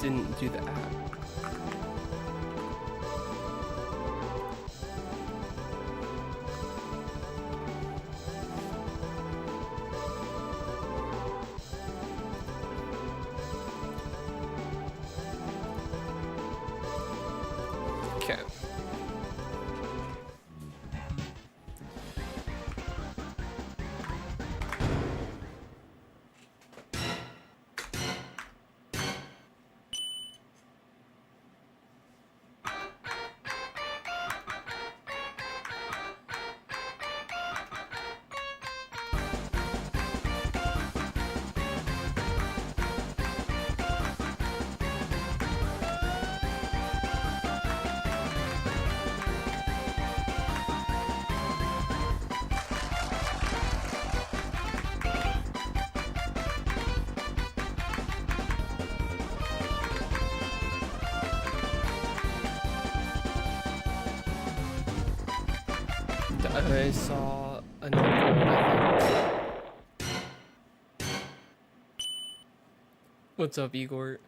didn't do the app. Okay. I saw another one, I think. What's up, Igor?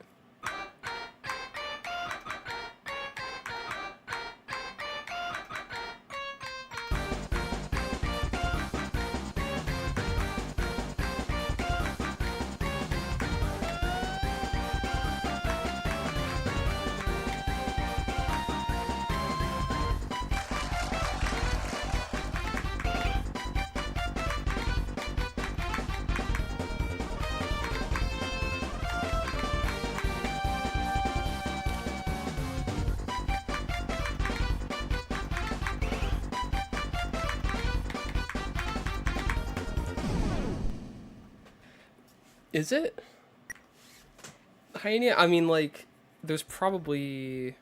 Is it? I mean, like, there's probably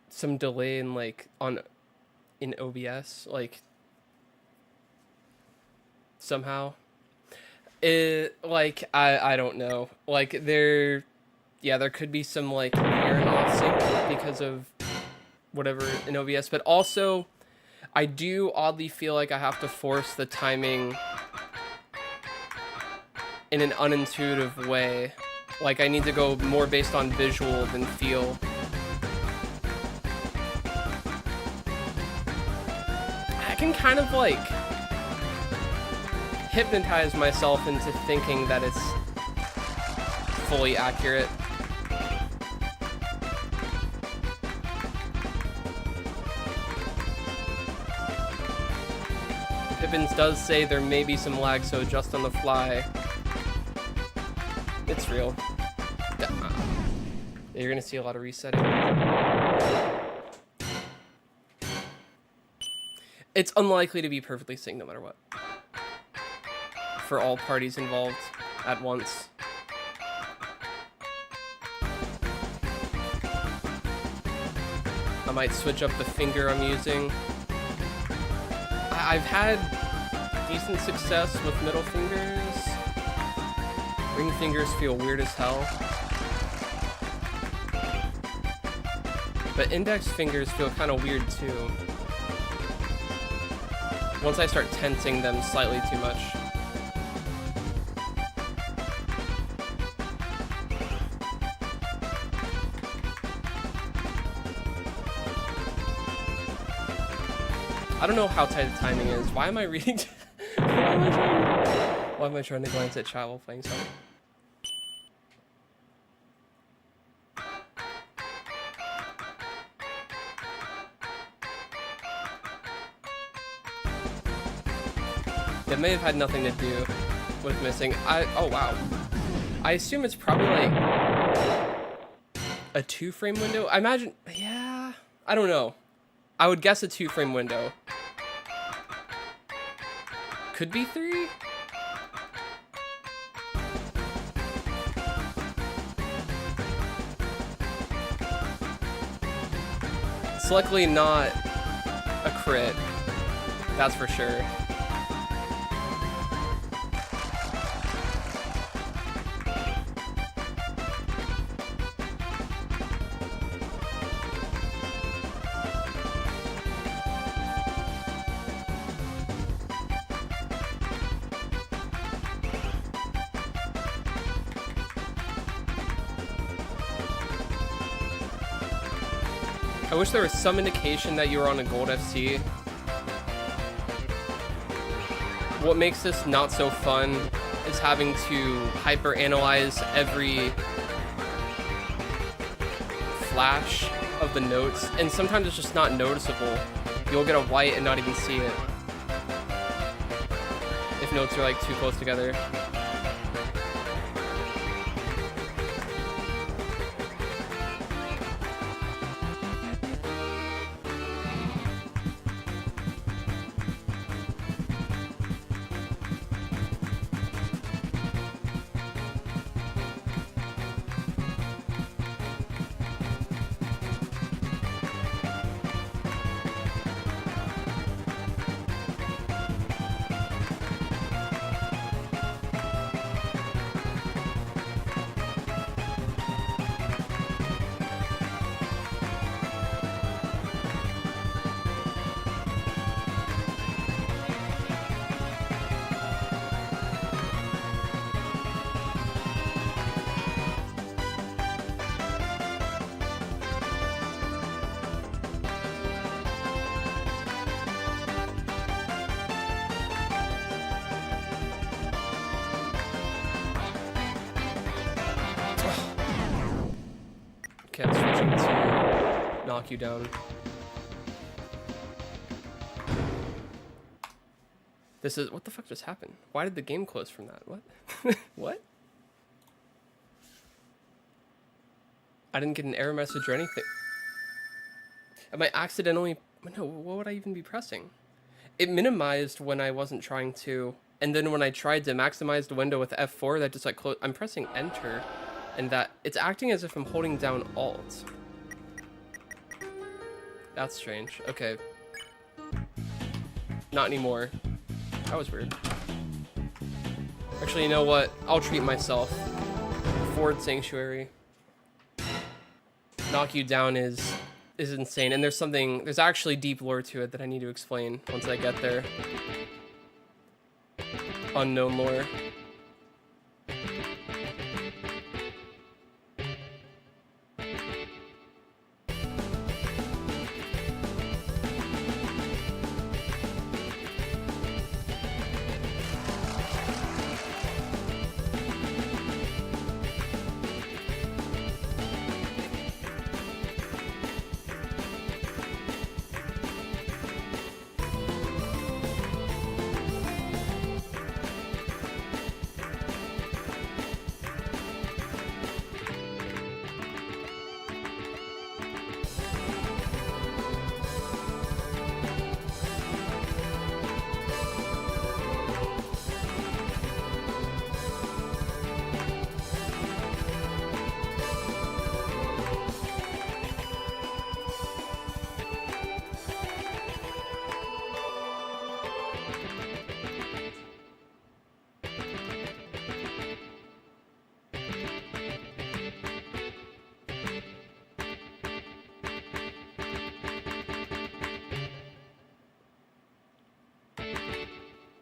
some delay in, like, in OBS, like, somehow. Like, I don't know. Like, there could be some, like, error off sync because of whatever in OBS, but also, I do oddly feel like I have to force the timing in an unintuitive way. Like, I need to go more based on visual than feel. I can kind of, like, hypnotize myself into thinking that it's fully accurate. Pippins does say there may be some lag, so adjust on the fly. It's real. You're gonna see a lot of resetting. It's unlikely to be perfectly synced no matter what. For all parties involved at once. I might switch up the finger I'm using. I've had decent success with middle fingers. Ring fingers feel weird as hell. But index fingers feel kind of weird too. Once I start tensing them slightly too much. I don't know how tight the timing is. Why am I reading? Why am I trying to glance at chat while playing something? It may have had nothing to do with missing. Oh wow. I assume it's probably like a 2-frame window. I imagine, yeah, I don't know. I would guess a 2-frame window. Could be 3? It's luckily not a crit. That's for sure. I wish there was some indication that you were on a gold FC. What makes this not so fun is having to hyper-analyze every flash of the notes, and sometimes it's just not noticeable. You'll get a white and not even see it if notes are like too close together. Okay, I'm switching to knock you down. This is, what the fuck just happened? Why did the game close from that? What? What? I didn't get an error message or anything. Am I accidentally, no, what would I even be pressing? It minimized when I wasn't trying to, and then when I tried to maximize the window with F4, that just like close, I'm pressing enter. And that it's acting as if I'm holding down Alt. That's strange. Okay. Not anymore. That was weird. Actually, you know what? I'll treat myself. Forward Sanctuary. Knock you down is insane. And there's actually deep lore to it that I need to explain once I get there. Unknown lore.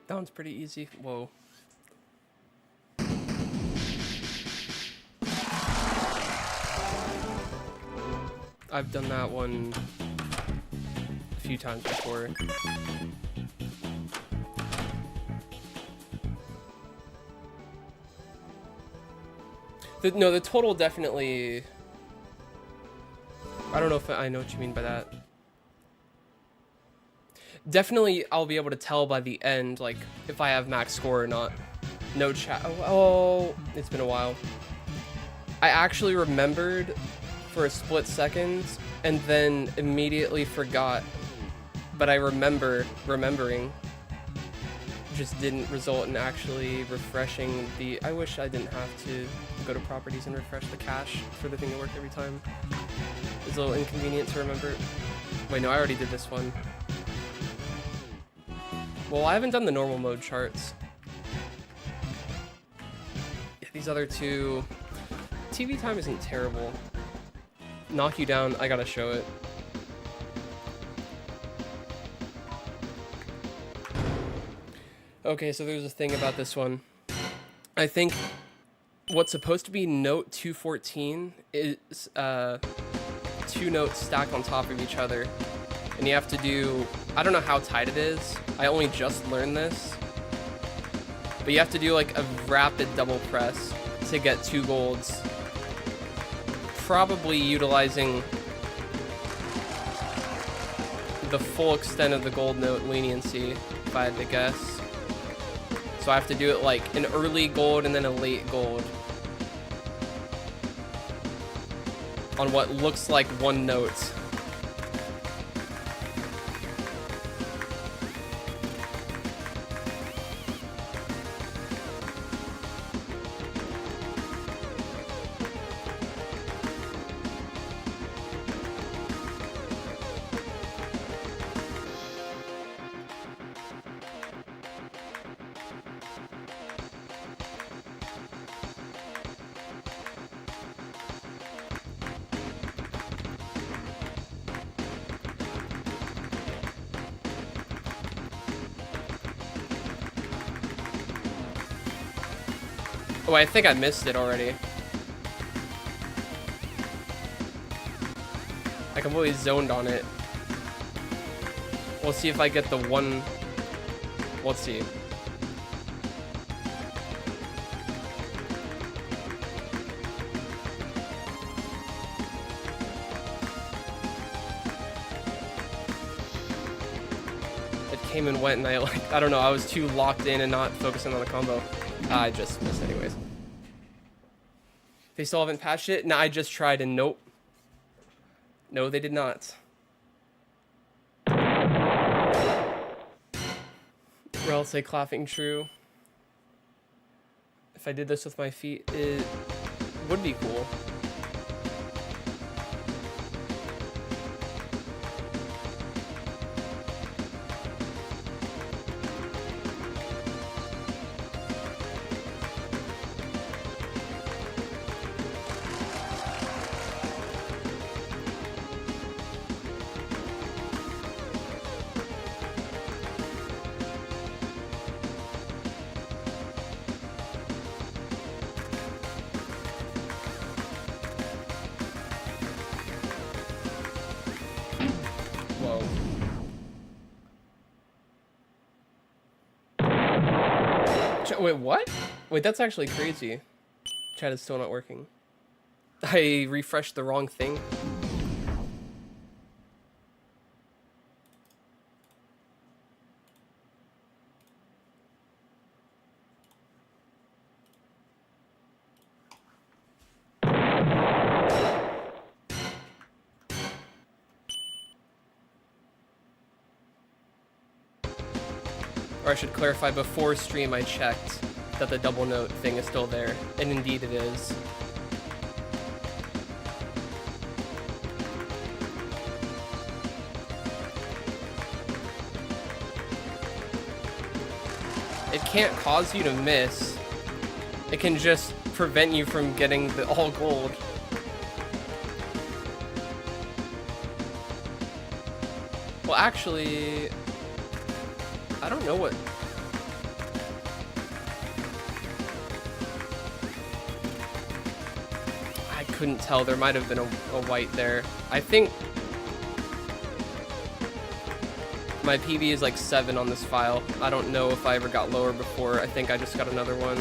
That one's pretty easy. Whoa. I've done that one a few times before. No, the total definitely... I don't know if I know what you mean by that. Definitely, I'll be able to tell by the end, like, if I have max score or not. No chat. Oh, it's been a while. I actually remembered for a split second, and then immediately forgot. But I remembering. Just didn't result in actually refreshing the... I wish I didn't have to go to properties and refresh the cache for the thing to work every time. It's a little inconvenient to remember. Wait, no, I already did this one. Well, I haven't done the normal mode charts. Yeah, these other two... TV time isn't terrible. Knock you down, I gotta show it. Okay, so there's a thing about this one. I think what's supposed to be note 214 is 2 notes stacked on top of each other. And you have to do, I don't know how tight it is. I only just learned this. But you have to do like a rapid double press to get 2 golds. Probably utilizing the full extent of the gold note leniency, if I had to guess. So I have to do it like an early gold and then a late gold on what looks like 1 note. Oh, I think I missed it already. I completely zoned on it. We'll see if I get the 1. Let's see. It came and went, and I don't know, I was too locked in and not focusing on the combo. I just missed anyways. They still haven't patched it? No, I just tried and nope. No, they did not. Rel say clapping true. If I did this with my feet, it would be cool. Wait, what? Wait, that's actually crazy. Chat is still not working. I refreshed the wrong thing. Or I should clarify, before stream I checked that the double note thing is still there, and indeed it is. It can't cause you to miss. It can just prevent you from getting the all gold. Well, actually, I don't know what. I couldn't tell. There might have been a white there. I think my PB is like 7 on this file. I don't know if I ever got lower before. I think I just got another one.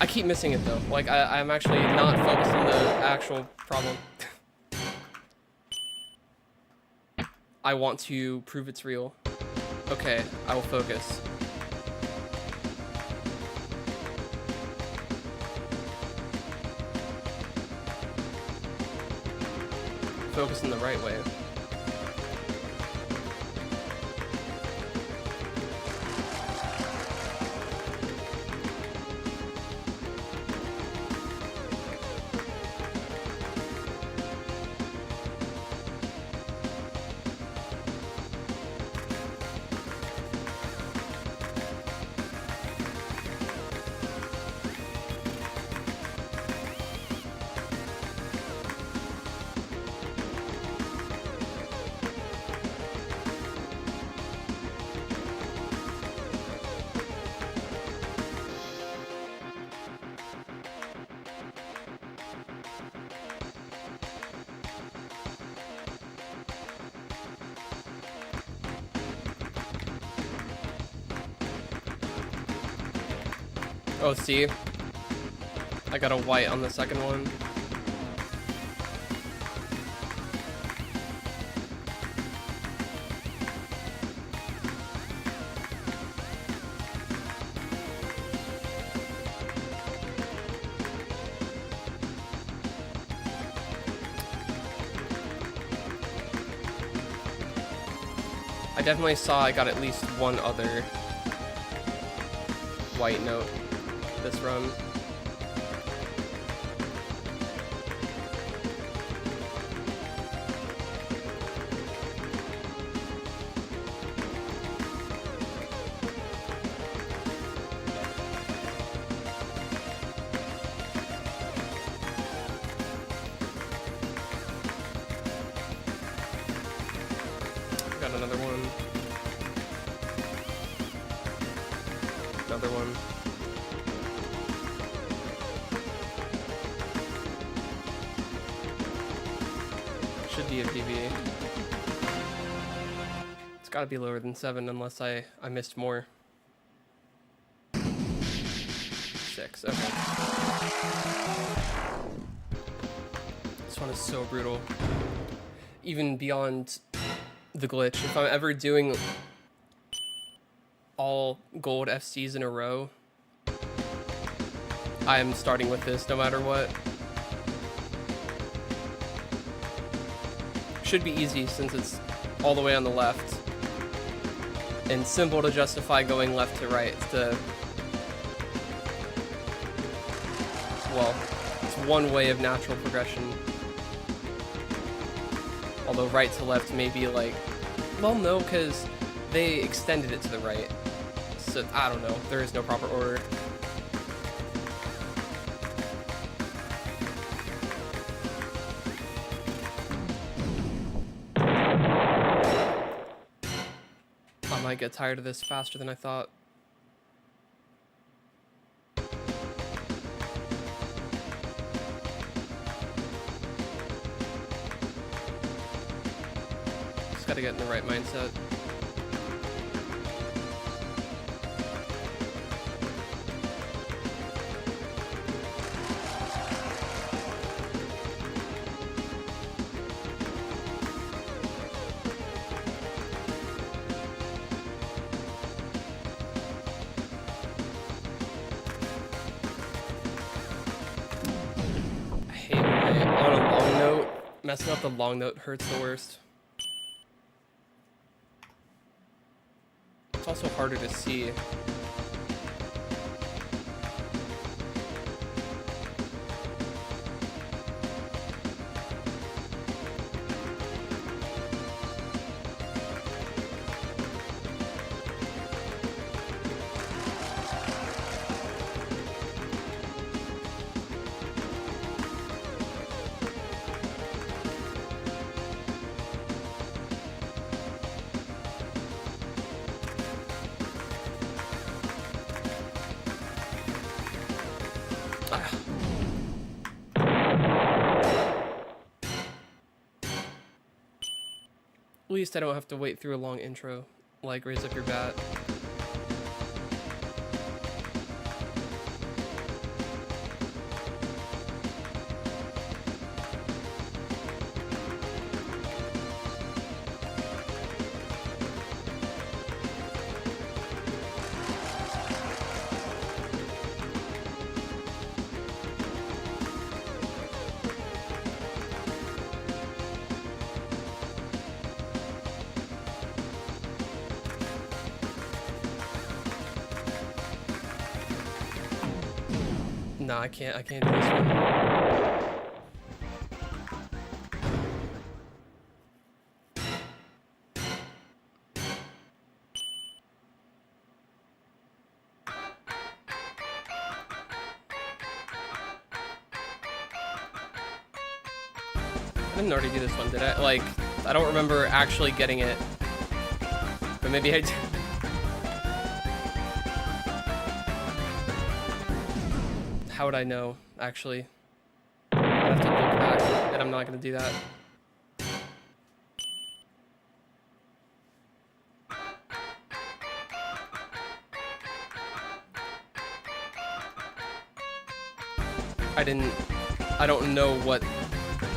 I keep missing it though. Like I'm actually not focused on the actual problem. I want to prove it's real. Okay, I will focus. Focus in the right way. Oh, see? I got a white on the second one. I definitely saw I got at least one other white note this run. Got another one. Another one. Should be a DV. It's gotta be lower than 7 unless I missed more. 6, okay. This one is so brutal. Even beyond the glitch. If I'm ever doing all gold FCs in a row, I'm starting with this no matter what. Should be easy since it's all the way on the left. And simple to justify going left to right. Well, it's one way of natural progression. Although right to left may be like, well, no, because they extended it to the right. So, I don't know. There is no proper order. I might get tired of this faster than I thought. Gotta get in the right mindset. I hate when on a long note, messing up the long note hurts the worst. It's also harder to see. At least I don't have to wait through a long intro, like raise up your bat. No, I can't do this one. I didn't already do this one, did I? Like, I don't remember actually getting it. But maybe I did. How would I know, actually? I'd have to look back, and I'm not gonna do that. I don't know what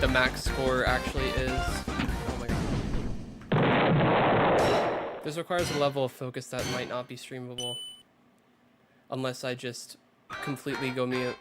the max score actually is. Oh my god. This requires a level of focus that might not be streamable. Unless I just completely go mute.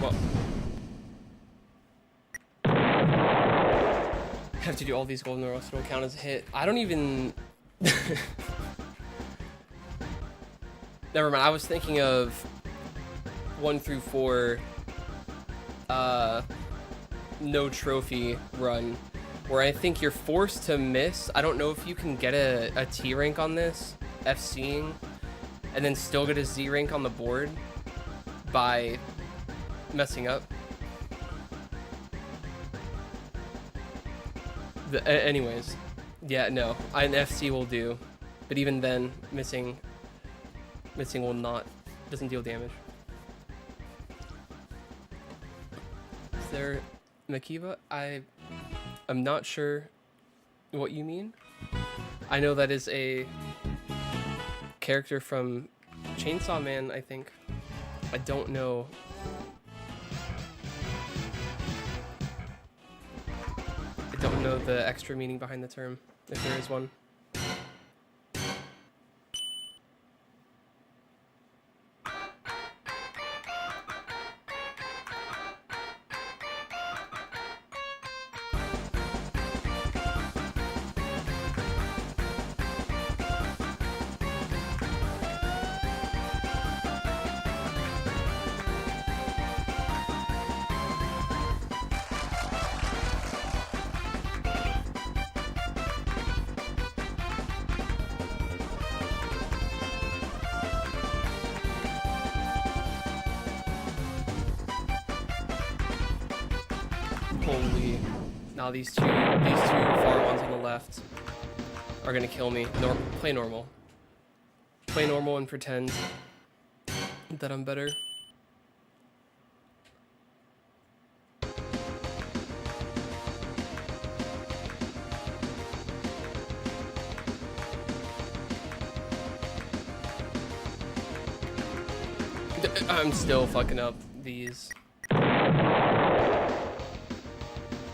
Well, have to do all these golden arrows will count as a hit. I don't even. Never mind. I was thinking of 1 through 4. No trophy run, where I think you're forced to miss. I don't know if you can get a T rank on this, FCing, and then still get a Z rank on the board by messing up. Anyways, yeah, no, an FC will do, but even then, missing will not, doesn't deal damage. Is there Makiba? I'm not sure what you mean. I know that is a character from Chainsaw Man, I think. I don't know. I don't know the extra meaning behind the term, if there is one. Holy. Now these two far ones on the left are gonna kill me. Play normal. Play normal and pretend that I'm better. I'm still fucking up these.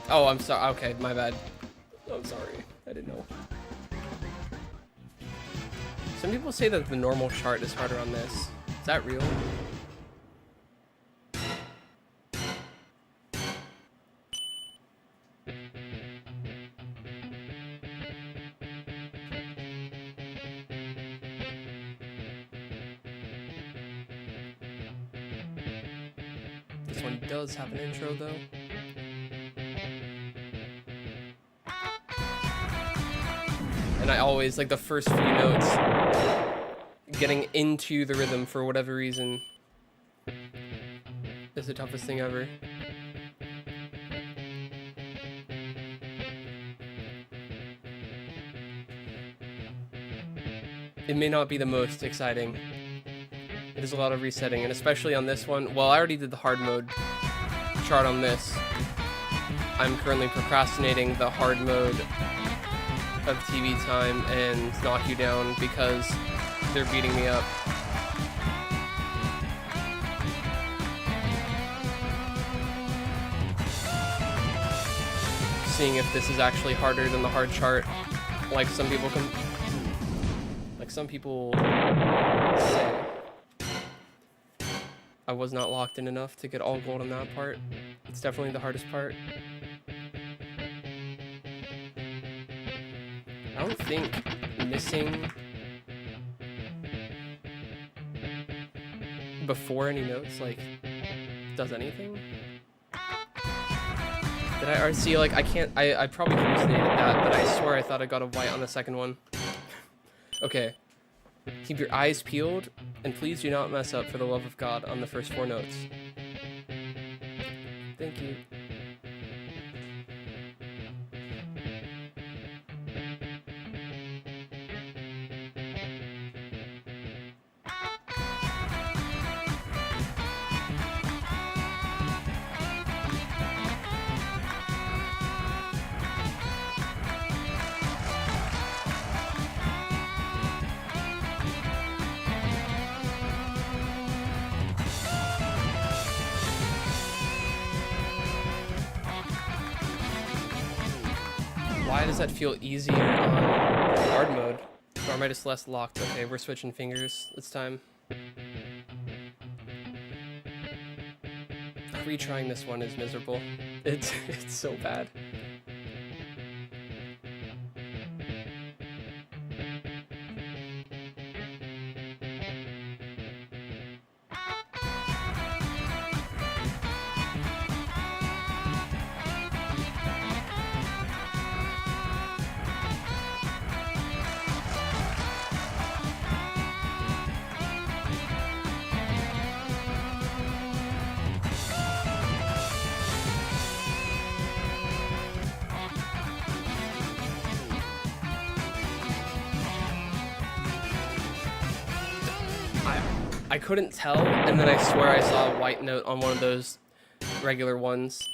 Oh, I'm sorry. Okay, my bad. I'm sorry. I didn't know. Some people say that the normal chart is harder on this. Is that real? This one does have an intro, though. And I always, like, the first few notes, getting into the rhythm for whatever reason is the toughest thing ever. It may not be the most exciting. It is a lot of resetting, and especially on this one. Well, I already did the hard mode chart on this, I'm currently procrastinating the hard mode of TV time and knock you down because they're beating me up. Seeing if this is actually harder than the hard chart, like some people say. I was not locked in enough to get all gold on that part. It's definitely the hardest part. I don't think missing before any notes like does anything. Did I RC? Like, I can't. I probably hallucinated that, but I swear I thought I got a white on the second one. Okay. Keep your eyes peeled, and please do not mess up for the love of God on the first 4 notes. Thank you. Why does that feel easier on hard mode? Or am I just less locked? Okay, we're switching fingers this time. Retrying this one is miserable. It's so bad. I couldn't tell, and then I swear I saw a white note on one of those regular ones.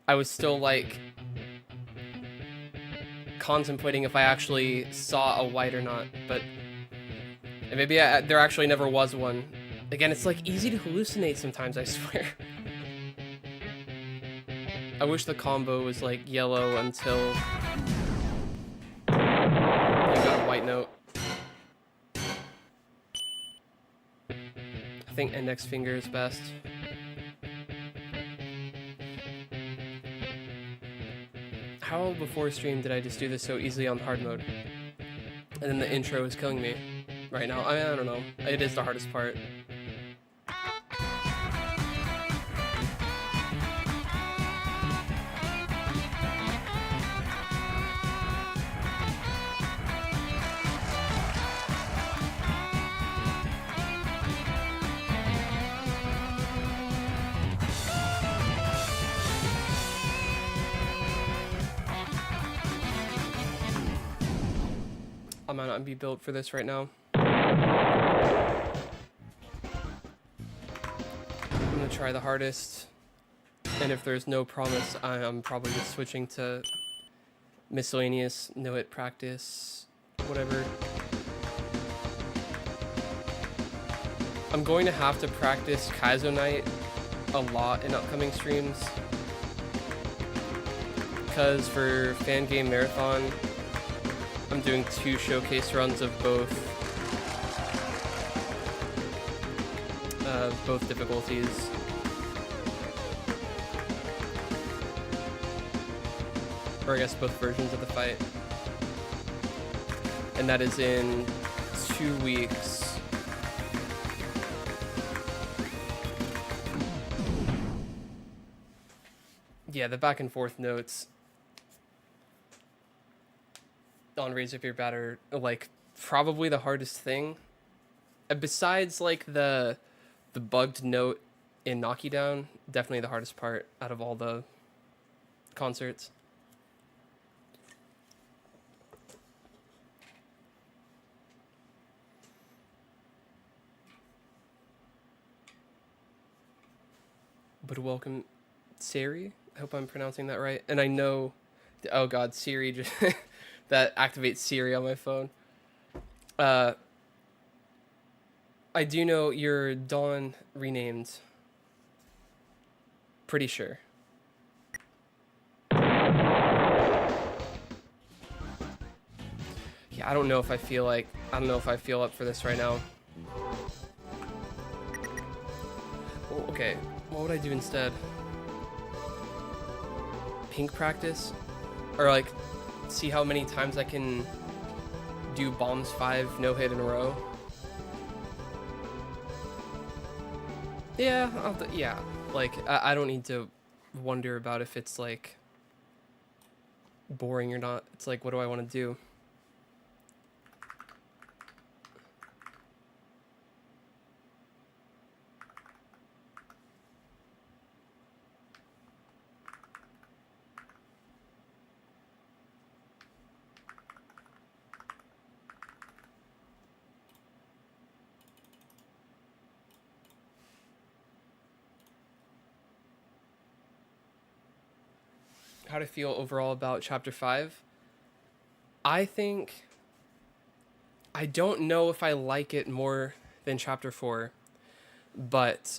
I was still like contemplating if I actually saw a white or not, but maybe there actually never was one. Again, it's like easy to hallucinate sometimes, I swear. I wish the combo was like yellow until you got a white note. I think index finger is best. How before stream did I just do this so easily on hard mode? And then the intro is killing me right now. I don't know. It is the hardest part. I might not be built for this right now. I'm gonna try the hardest, and if there's no promise, I'm probably just switching to miscellaneous, know it, practice, whatever. I'm going to have to practice Kaizo Night a lot in upcoming streams, because for Fan Game Marathon, I'm doing 2 showcase runs of both difficulties. Or I guess both versions of the fight. And that is in 2 weeks. Yeah, the back and forth notes on Raise Up Your Batter, like, probably the hardest thing. Besides, like, the bugged note in Knock You Down, definitely the hardest part out of all the concerts. But welcome Siri. I hope I'm pronouncing that right. And I know, oh god, Siri just that activates Siri on my phone. Uh, I do know you're Dawn renamed. Pretty sure. Yeah, I don't know if I feel like I don't know if I feel up for this right now. Oh, okay, what would I do instead? Pink practice, or like see how many times I can do bombs 5 no hit in a row. Yeah, yeah. Like I don't need to wonder about if it's like boring or not. It's like, what do I want to do? How to feel overall about chapter 5? I think I don't know if I like it more than chapter 4, but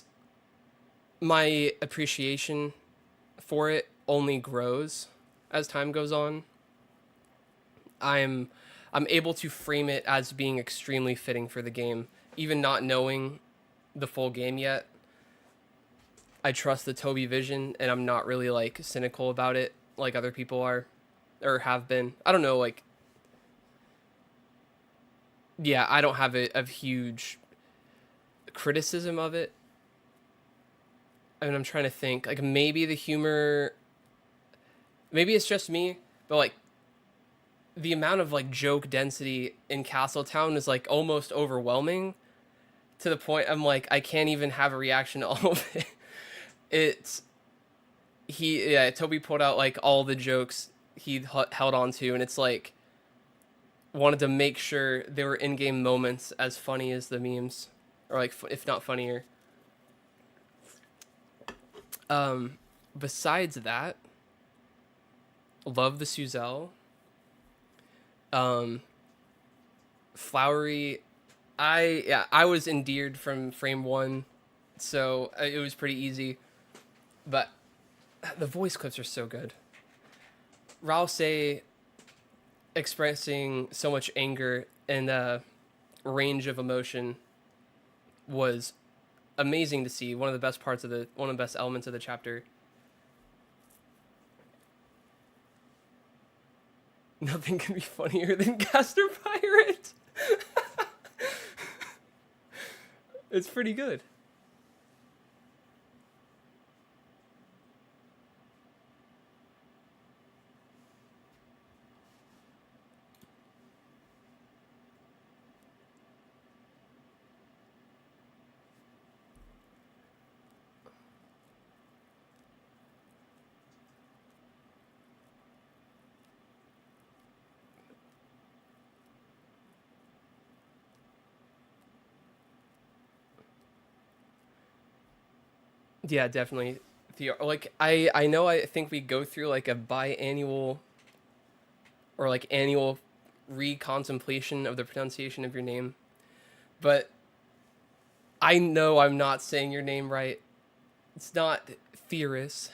my appreciation for it only grows as time goes on. I'm I'm able to frame it as being extremely fitting for the game, even not knowing the full game yet. I trust the Toby vision, and I'm not really like cynical about it like other people are, or have been. I don't know, like, yeah, I don't have a huge criticism of it. I mean, I'm trying to think. Like, maybe the humor, maybe it's just me, but like the amount of like joke density in Castletown is like almost overwhelming to the point I'm like I can't even have a reaction to all of it. It's yeah, Toby pulled out like all the jokes he held on to, and it's like wanted to make sure there were in-game moments as funny as the memes, or like if not funnier. Besides that, love the Suzelle. Flowery, I was endeared from frame 1, so it was pretty easy. But the voice clips are so good. Rouse expressing so much anger and range of emotion was amazing to see. One of the best elements of the chapter. Nothing can be funnier than Caster Pirate. It's pretty good. Yeah, definitely. Like I know I think we go through like a biannual or like annual recontemplation of the pronunciation of your name, but I know I'm not saying your name right. It's not Theoris.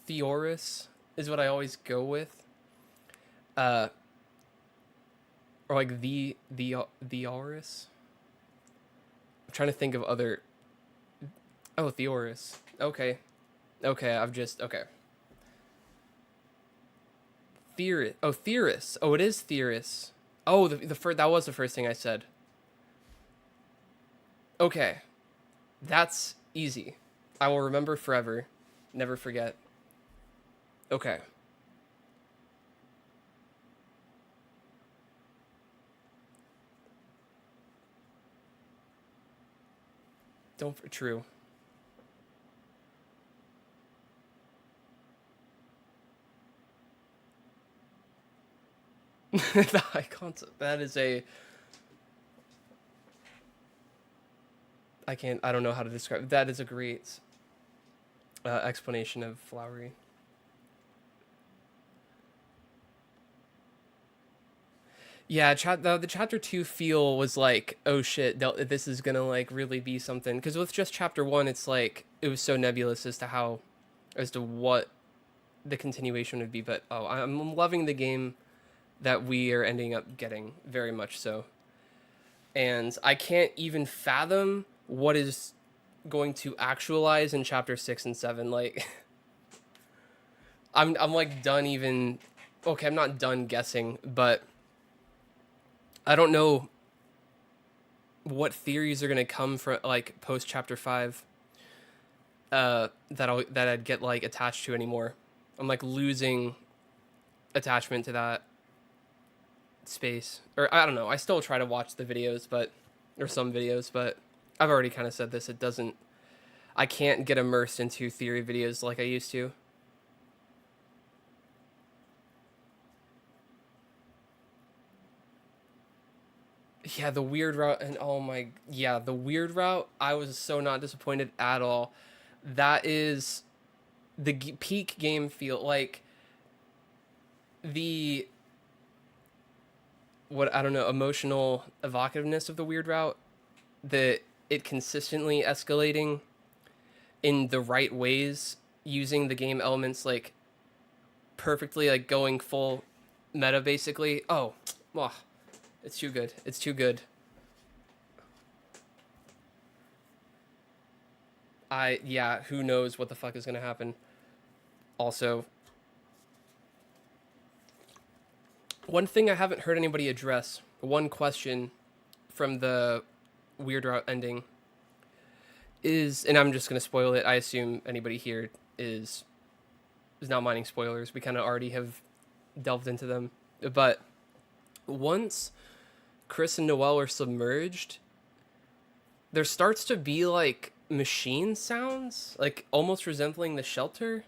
Theoris is what I always go with. Uh, or like the Auris. I'm trying to think of other. Oh, Theoris. Okay, okay. Okay. Theoris. Oh, Theoris. Oh, it is Theoris. Oh, the first that was the first thing I said. Okay, that's easy. I will remember forever. Never forget. Okay. True. The high concept. That is a. I don't know how to describe. That is a great. Explanation of flowery. Yeah, the chapter 2 feel was like, oh shit, this is gonna like really be something. Because with just chapter 1, it's like it was so nebulous as to what the continuation would be. But oh, I'm loving the game that we are ending up getting very much so, and I can't even fathom what is going to actualize in chapter 6 and 7. Like, I'm like done even. Okay, I'm not done guessing, but I don't know what theories are gonna come from like post chapter 5 that I'd get like attached to anymore. I'm like losing attachment to that space. Or I don't know. I still try to watch the videos, but or some videos, but I've already kind of said this. It doesn't. I can't get immersed into theory videos like I used to. Yeah, the weird route and oh my yeah, the weird route. I was so not disappointed at all. That is the peak game feel like the what I don't know emotional evocativeness of the weird route, that it consistently escalating in the right ways, using the game elements like perfectly, like going full meta basically. Oh, wow, it's too good. It's too good. Yeah, who knows what the fuck is gonna happen. Also, one thing I haven't heard anybody address, one question from the weird route ending is, and I'm just gonna spoil it. I assume anybody here is not minding spoilers. We kind of already have delved into them, but once Chris and Noelle are submerged, there starts to be like machine sounds, like almost resembling the shelter.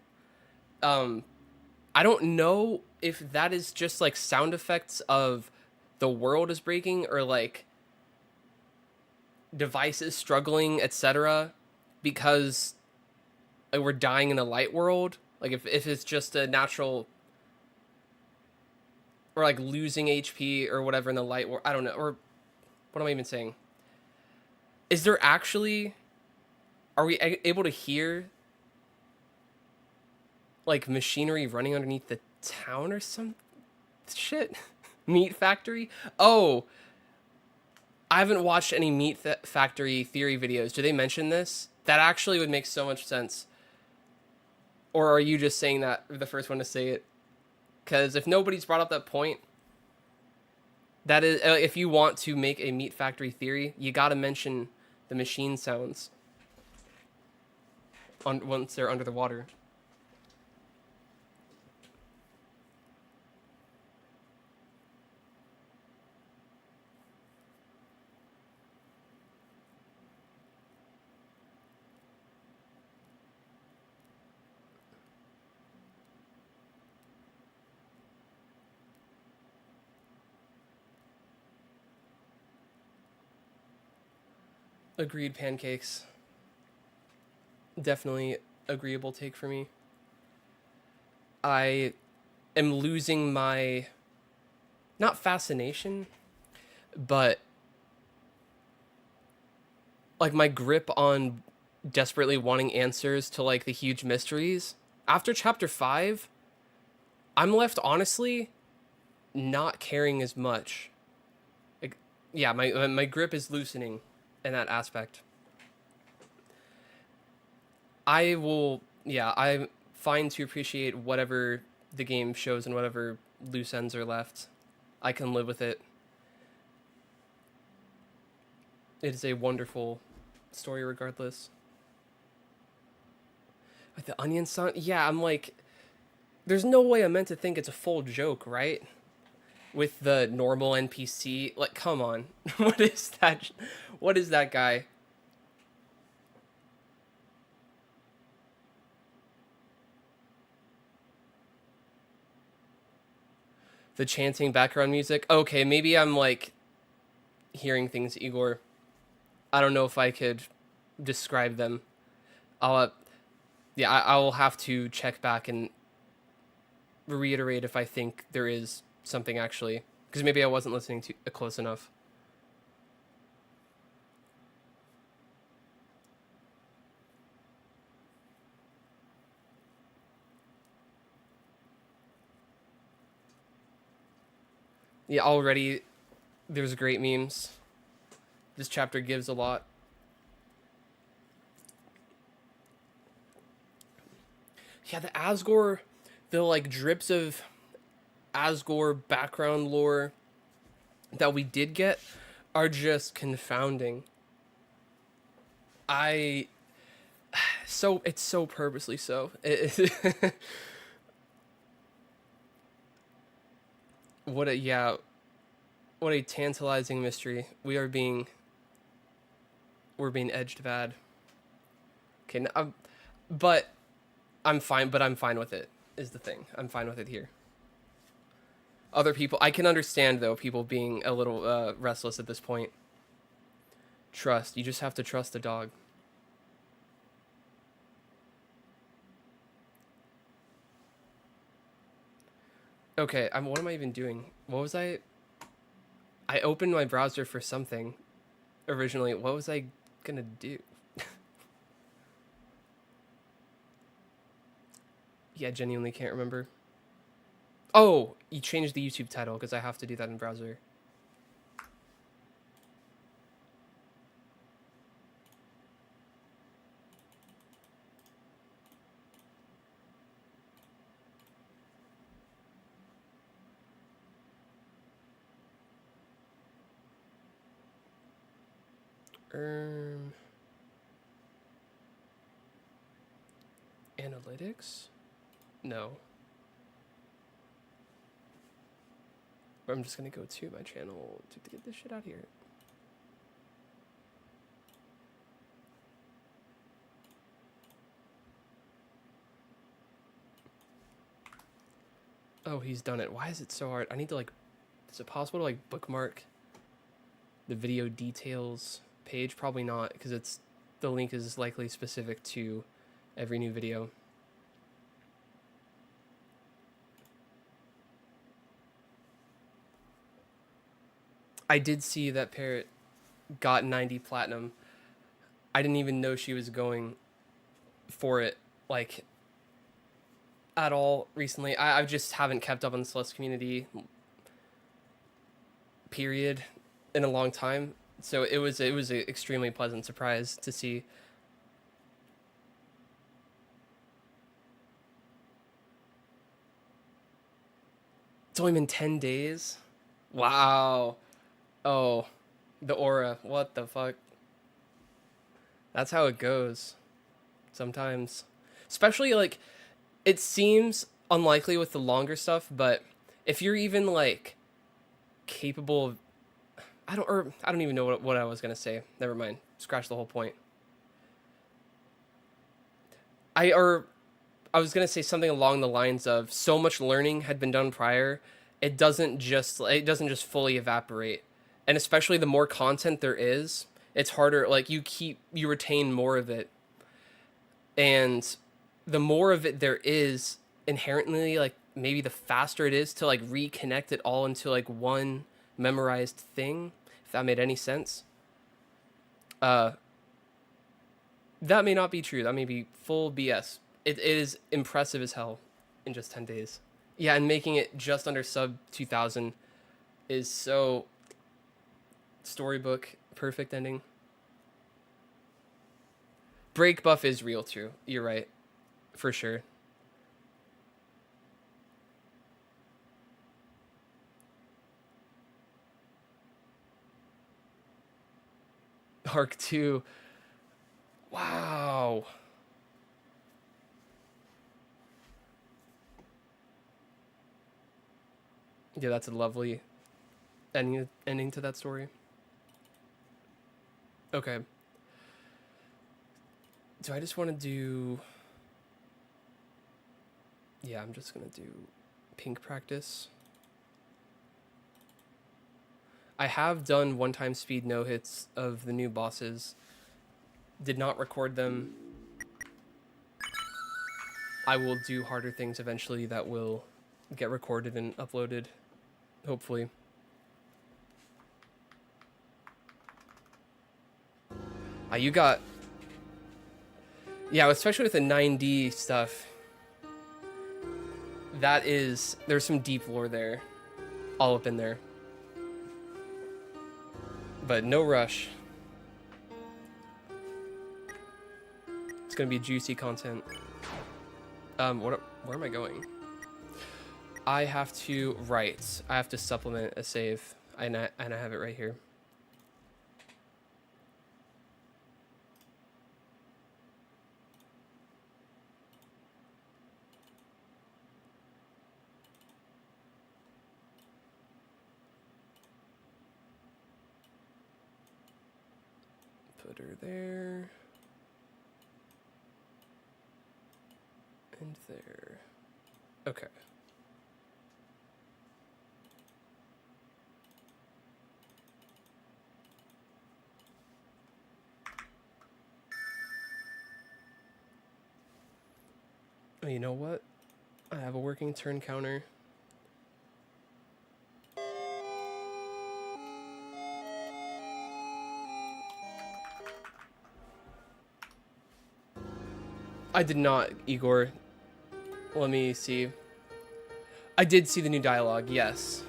Um, I don't know if that is just like sound effects of the world is breaking or like devices struggling, etc. Because like, we're dying in a light world. Like if it's just a natural or like losing HP or whatever in the light world. I don't know. Or what am I even saying? Is there actually are we able to hear like machinery running underneath the town or some shit? Meat factory? Oh, I haven't watched any meat factory theory videos. Do they mention this? That actually would make so much sense. Or are you just saying that the first one to say it? Because if nobody's brought up that point, that is, if you want to make a meat factory theory, you got to mention the machine sounds on once they're under the water. Agreed, pancakes. Definitely agreeable take for me. I am losing my not fascination, but like my grip on desperately wanting answers to like the huge mysteries. After chapter 5, I'm left honestly not caring as much. Like, yeah, my grip is loosening in that aspect. I'm fine to appreciate whatever the game shows and whatever loose ends are left. I can live with it. It is a wonderful story regardless. Like the onion sound, yeah, I'm like, there's no way I'm meant to think it's a full joke, right? With the normal NPC, like, come on, what is that? What is that guy? The chanting background music. Okay, maybe I'm like hearing things, Igor. I don't know if I could describe them. I'll Yeah, I will have to check back and reiterate if I think there is something actually, because maybe I wasn't listening to close enough. Yeah, already there's great memes. This chapter gives a lot. Yeah, the Asgore, the like drips of Asgore background lore that we did get are just confounding. I so it's so purposely so. What a yeah, what a tantalizing mystery. We're being edged bad. Okay, but I'm fine. But I'm fine with it. Is the thing. I'm fine with it here. Other people, I can understand though. People being a little restless at this point. Trust. You just have to trust the dog. Okay. What am I even doing? What was I? I opened my browser for something originally. What was I gonna do? Yeah, genuinely can't remember. Oh, you changed the YouTube title because I have to do that in browser. Analytics? No. I'm just gonna go to my channel to get this shit out here. Oh, he's done it. Why is it so hard? I need to like, is it possible to like bookmark the video details page? Probably not, because the link is likely specific to every new video. I did see that Parrot got 90 platinum. I didn't even know she was going for it, like, at all recently. I just haven't kept up on the Celeste community, period, in a long time. So it was an extremely pleasant surprise to see. It's only been 10 days? Wow. Oh, the aura. What the fuck? That's how it goes. Sometimes. Especially, like, it seems unlikely with the longer stuff, but if you're even, like, capable of... I don't even know what I was going to say. Never mind. Scratch the whole point. I was going to say something along the lines of so much learning had been done prior, it doesn't just fully evaporate. And especially the more content there is, it's harder, like you retain more of it. And the more of it there is inherently, like maybe the faster it is to like reconnect it all into like one memorized thing, if that made any sense. Uh that may not be true. That may be full BS. It is impressive as hell in just 10 days. Yeah, and making it just under sub 2000 is so storybook perfect ending. Break buff is real too. You're right. For sure. Arc 2. Wow. Yeah, that's a lovely ending to that story. Okay. Do I just want to do... Yeah, I'm just going to do pink practice. I have done one-time speed no-hits of the new bosses. Did not record them. I will do harder things eventually that will get recorded and uploaded, hopefully. You got... Yeah, especially with the 9D stuff. There's some deep lore there. All up in there. But no rush. It's gonna be juicy content. Where am I going? I have to supplement a save, and I have it right here. Put her there. And there. Okay. Oh, you know what? I have a working turn counter. I did not, Igor. Let me see. I did see the new dialogue, yes.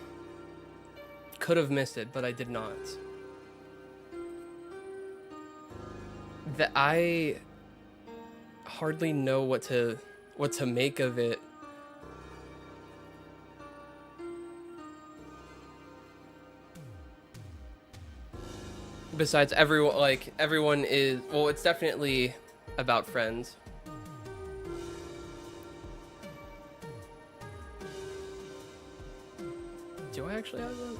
Could have missed it, but I did not. I hardly know what to make of it. Besides, everyone is, well, it's definitely about friends. Do I actually have that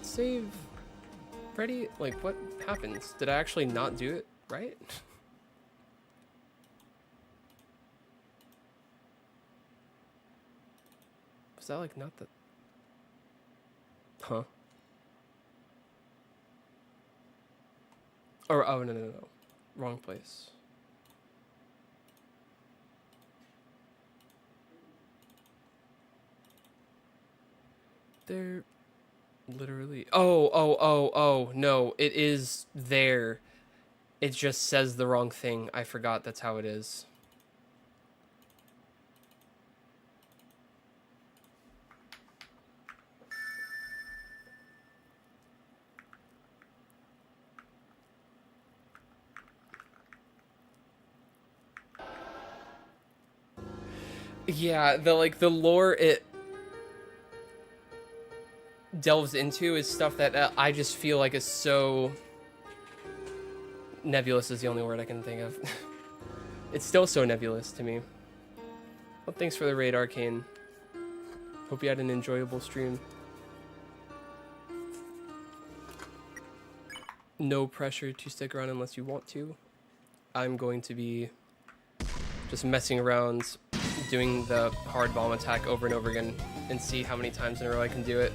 save ready? Like, what happens? Did I actually not do it right? Was that like not the... Huh? Or, oh, no. Wrong place. They're literally... Oh, no, it is there. It just says the wrong thing. I forgot that's how it is. Yeah, the lore it delves into is stuff that I just feel like is so nebulous is the only word I can think of. It's still so nebulous to me. Well, thanks for the raid, Arcane. Hope you had an enjoyable stream. No pressure to stick around unless you want to. I'm going to be just messing around, doing the hard bomb attack over and over again, and see how many times in a row I can do it.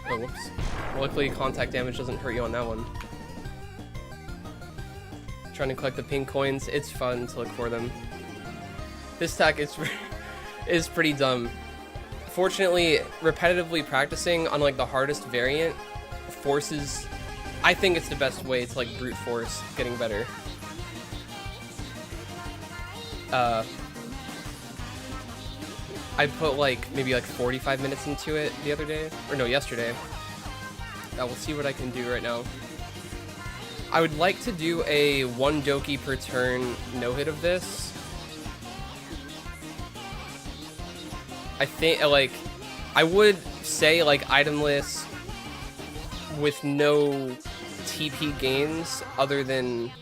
Oh, whoops. Luckily, contact damage doesn't hurt you on that one. Trying to collect the pink coins, it's fun to look for them. This attack is pretty dumb. Fortunately, repetitively practicing on like the hardest variant forces... I think it's the best way to like brute force getting better. I put maybe 45 minutes into it the other day, or no, yesterday. I will see what I can do right now. I would like to do a 1 Doki per turn no-hit of this. I think, I would say, itemless with no TP gains other than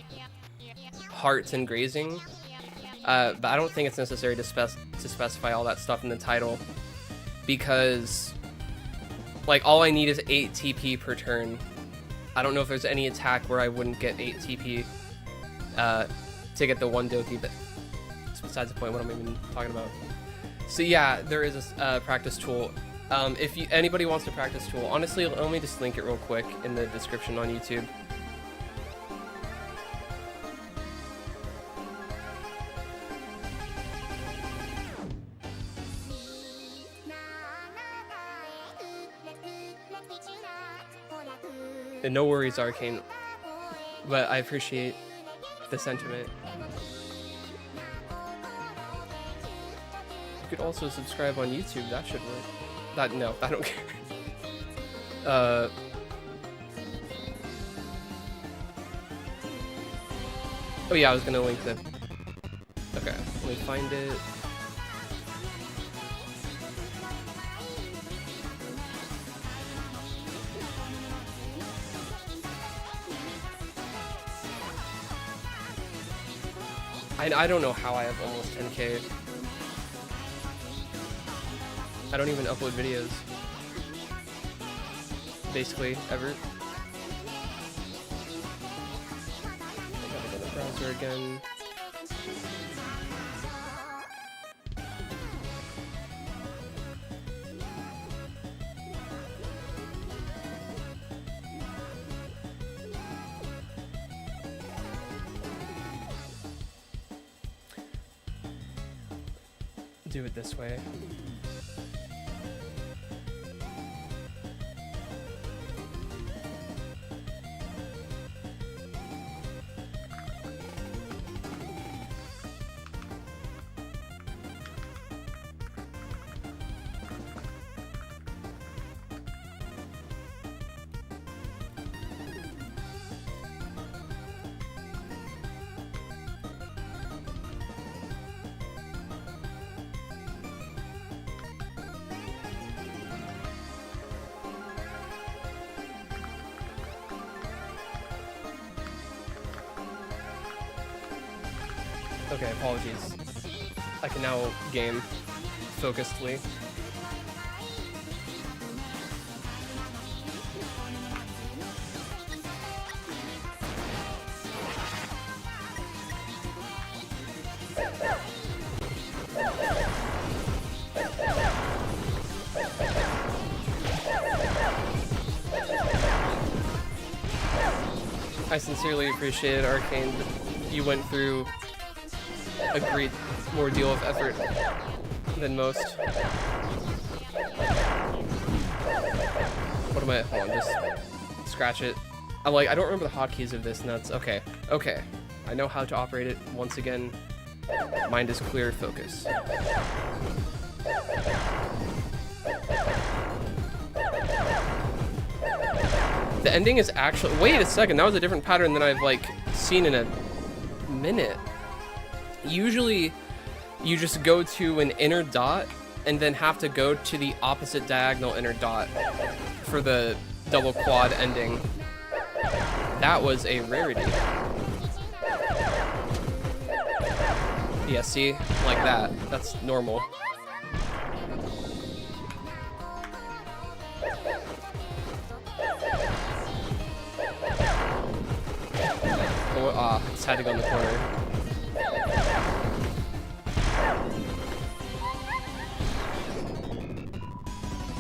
hearts and grazing. But I don't think it's necessary to specify all that stuff in the title, because all I need is 8 TP per turn. I don't know if there's any attack where I wouldn't get 8 TP. to get the one Doki, but it's besides the point. What I'm even talking about. So yeah, there is a practice tool. If anybody wants to practice tool, honestly, let me just link it real quick in the description on YouTube. And no worries, Arcane, but I appreciate the sentiment. You could also subscribe on YouTube. That should work. No, I don't care. Oh yeah, I was gonna link the. Okay, let me find it. I don't know how I have almost 10K. I don't even upload videos. Basically, ever. I gotta go to the browser again. Do it this way. Okay, apologies. I can now game focusedly. I sincerely appreciate it, Arcane, that you went through a great ordeal of effort than most. What am I? Hold on, just scratch it. I don't remember the hotkeys of this nuts. Okay, okay. I know how to operate it. Once again, mind is clear, focus. The ending is actually, wait a second, that was a different pattern than I've seen in a minute. Usually, you just go to an inner dot and then have to go to the opposite diagonal inner dot for the double quad ending. That was a rarity. Yeah, see? Like that. That's normal. Oh, I just had to go in the corner.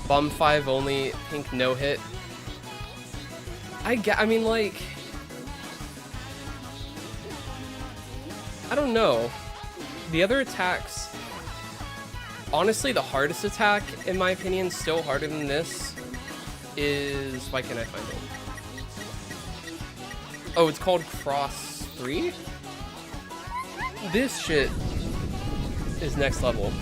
Bum 5 only, pink no hit. I mean, I don't know. The other attacks, honestly, the hardest attack, in my opinion, still harder than this, is, why can't I find it? Oh, it's called Cross 3? This shit is next level.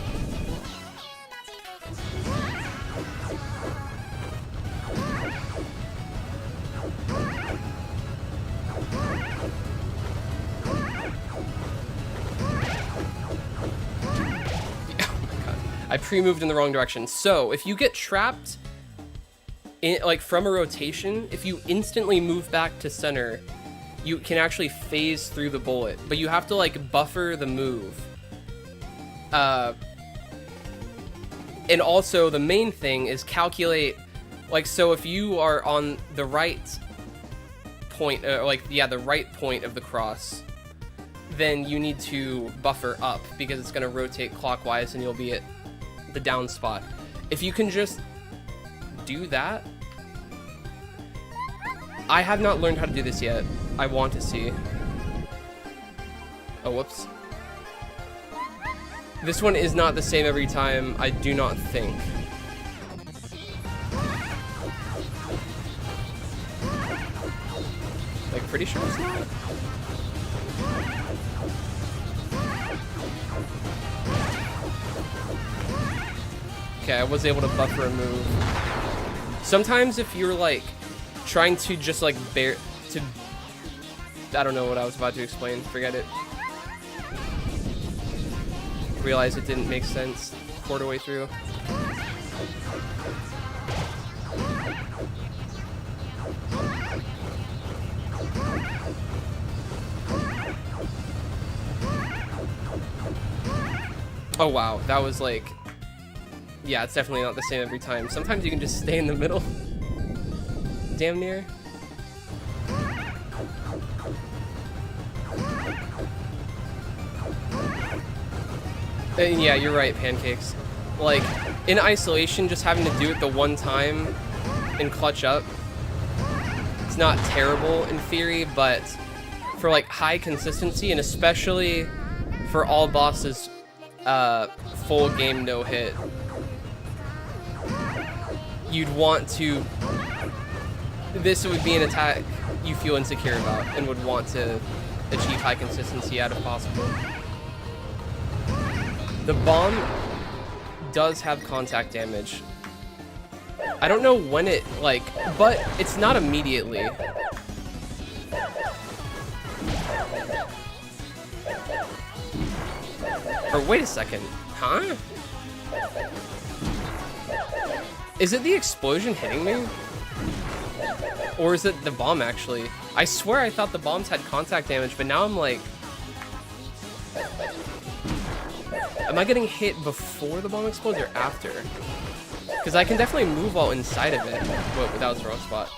I pre-moved in the wrong direction. So if you get trapped in, from a rotation, if you instantly move back to center, you can actually phase through the bullet, but you have to buffer the move. And also the main thing is calculate, so if you are on the right point, the right point of the cross, then you need to buffer up because it's going to rotate clockwise and you'll be at the down spot. If you can just do that. I have not learned how to do this yet. I want to see. Oh, whoops. This one is not the same every time, I do not think. Like, pretty sure it's not. Okay, I was able to buffer a move. Sometimes if you're like trying to just like I don't know what I was about to explain, forget it. Realize it didn't make sense quarter way through. Oh wow, that was like, yeah, it's definitely not the same every time. Sometimes you can just stay in the middle. Damn near. And yeah, you're right, Pancakes. Like, in isolation, just having to do it the one time and clutch up, it's not terrible in theory, but for like high consistency, and especially for all bosses, full game no hit, you'd want to, this would be an attack you feel insecure about and would want to achieve high consistency out if possible. The bomb does have contact damage. I don't know when it, like, but it's not immediately. Or wait a second, huh? Is it the explosion hitting me? Or is it the bomb actually? I swear I thought the bombs had contact damage, but now I'm like, am I getting hit before the bomb explodes or after? Because I can definitely move while inside of it. Whoa, that was the wrong spot.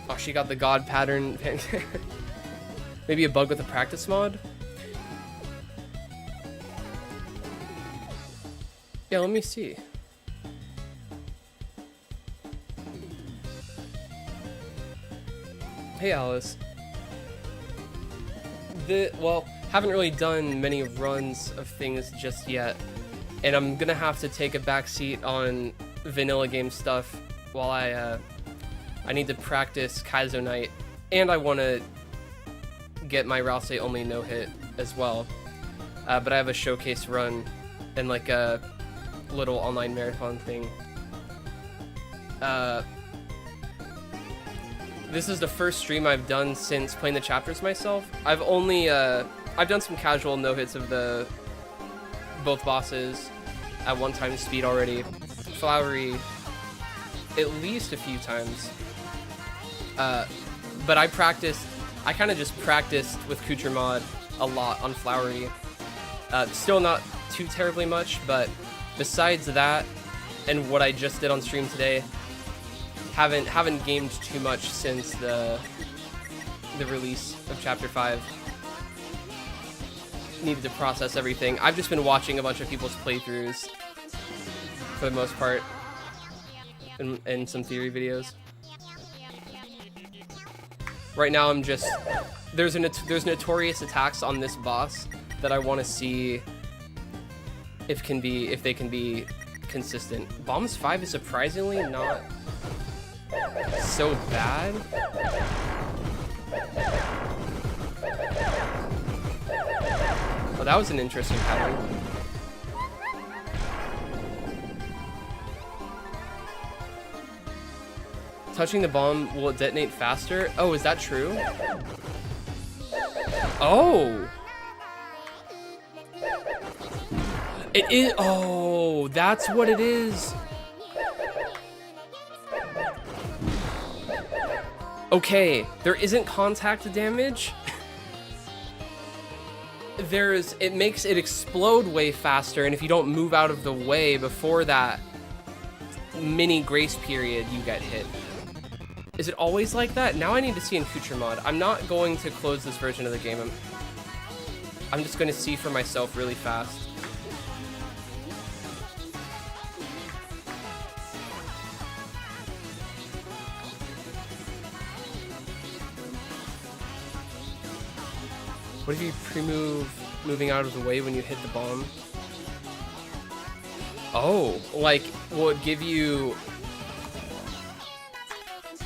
Oh, she got the god pattern. Maybe a bug with the practice mod? Yeah, let me see. Hey, Alice. Well, haven't really done many runs of things just yet, and I'm gonna have to take a back seat on vanilla game stuff while I need to practice Kaizo Knight, and I want to get my Rouse only no hit as well. But I have a showcase run and like a little online marathon thing. This is the first stream I've done since playing the chapters myself. I've only I've done some casual no hits of both bosses at 1x speed already. Flowery at least a few times. But I kind of just practiced with Kucher Mod a lot on Flowery. Still not too terribly much, but besides that and what I just did on stream today, haven't gamed too much since the release of Chapter 5. Needed to process everything. I've just been watching a bunch of people's playthroughs for the most part, and some theory videos. Right now I'm just, there's notorious attacks on this boss that I want to see if they can be consistent. Bombs 5 is surprisingly not so bad. Oh, that was an interesting pattern. Touching the bomb, will it detonate faster? Oh, is that true? Oh! It is, oh, that's what it is. Okay, there isn't contact damage. It makes it explode way faster, and if you don't move out of the way before that mini grace period, you get hit. Is it always like that? Now I need to see in future mod. I'm not going to close this version of the game. I'm just going to see for myself really fast. What if you pre-move moving out of the way when you hit the bomb? Oh, like, will it give you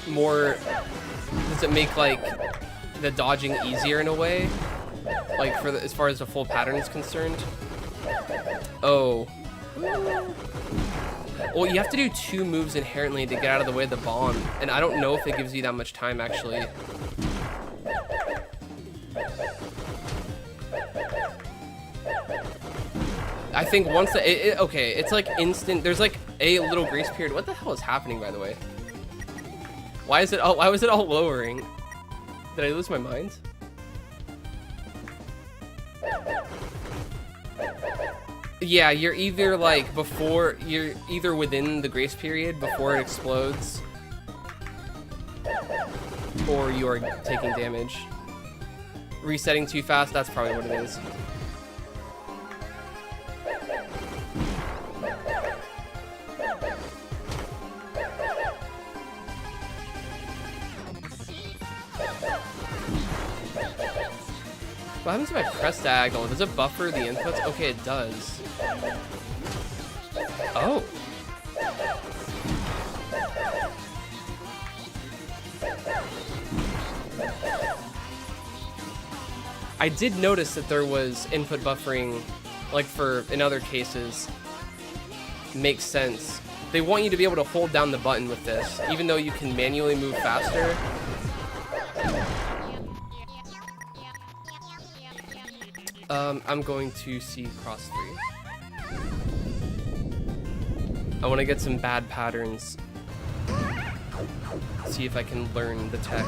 more... Does it make, like, the dodging easier in a way? Like, for the, as far as the full pattern is concerned? Oh. Well, you have to do 2 moves inherently to get out of the way of the bomb, and I don't know if it gives you that much time, actually. I think once okay, it's like instant. There's like a little grace period. What the hell is happening, by the way? Why is it all? Why was it all lowering? Did I lose my mind? Yeah, you're either like before. You're either within the grace period before it explodes, or you are taking damage. Resetting too fast. That's probably what it is. What happens if I press diagonal? Does it buffer the inputs? Okay, it does. Oh. I did notice that there was input buffering, like for in other cases. Makes sense. They want you to be able to hold down the button with this, even though you can manually move faster. I'm going to see cross 3. I want to get some bad patterns. See if I can learn the tech.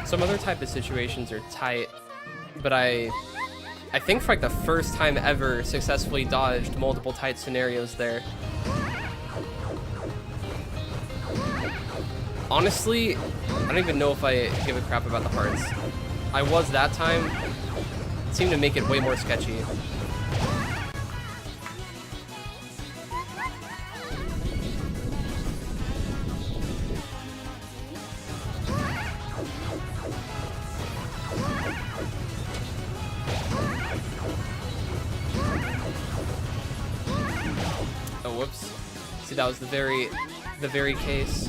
Some other type of situations are tight, but I think for like the first time ever successfully dodged multiple tight scenarios there. Honestly, I don't even know if I give a crap about the hearts. I was that time. It seemed to make it way more sketchy. Whoops. See, that was the very case.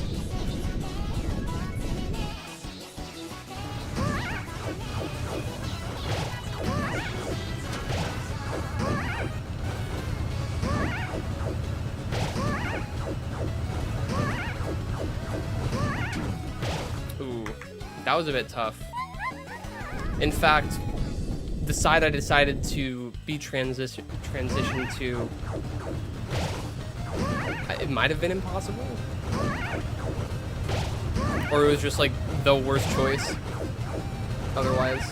Ooh, that was a bit tough. In fact, the side I decided to be transition to, it might have been impossible, or it was just like the worst choice otherwise.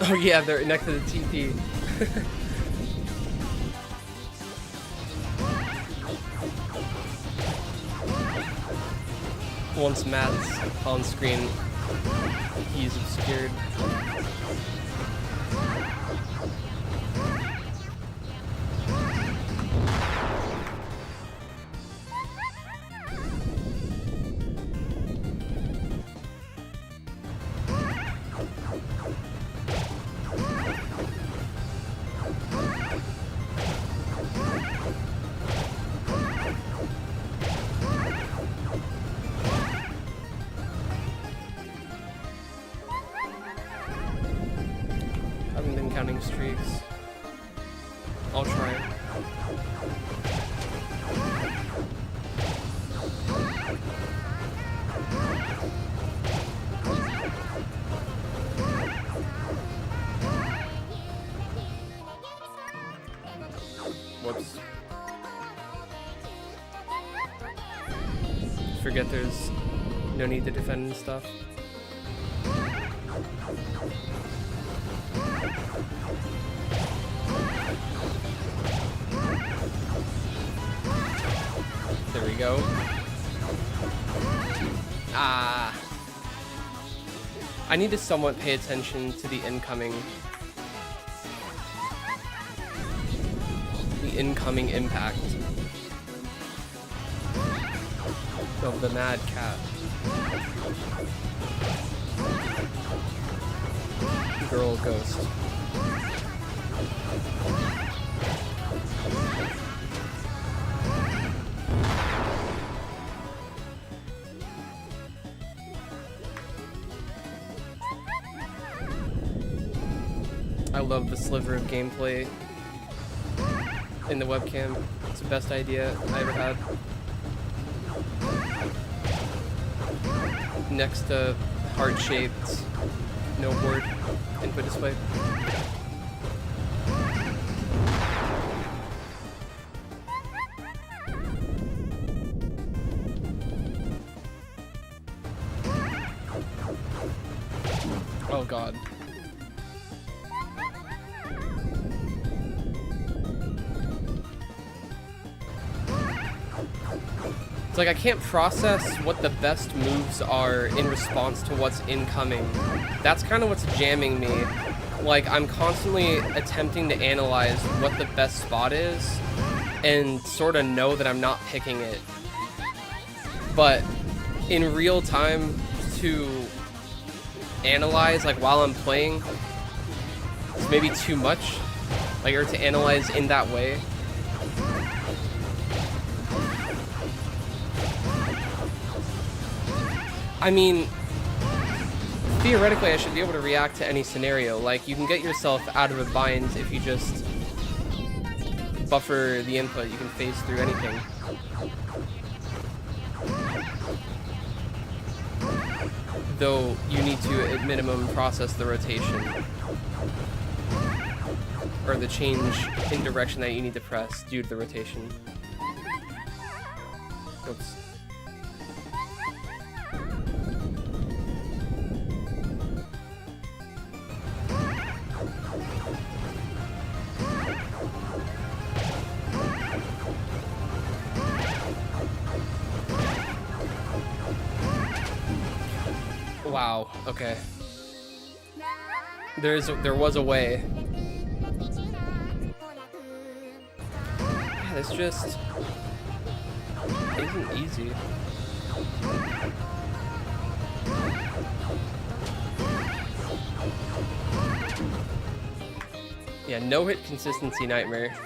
Oh yeah, they're next to the TP. Once Matt's on screen, he's obscured. Counting streaks. I'll try. Whoops. Forget there's no need to defend and stuff. There we go. Ah. I need to somewhat pay attention to the incoming impact of the mad cat. Girl ghost. I love the sliver of gameplay in the webcam. It's the best idea I ever had. Next to heart-shaped, no board input display. Oh god. It's like I can't process what the best moves are in response to what's incoming. That's kind of what's jamming me. Like, I'm constantly attempting to analyze what the best spot is and sort of know that I'm not picking it. But in real time, to analyze, like, while I'm playing, it's maybe too much. Like, or to analyze in that way. I mean, theoretically, I should be able to react to any scenario. Like, you can get yourself out of a bind if you just buffer the input. You can phase through anything. Though, you need to, at minimum, process the rotation. Or the change in direction that you need to press due to the rotation. Oops. Wow, okay. There was a way. Yeah, this just isn't easy. Yeah, no hit consistency nightmare.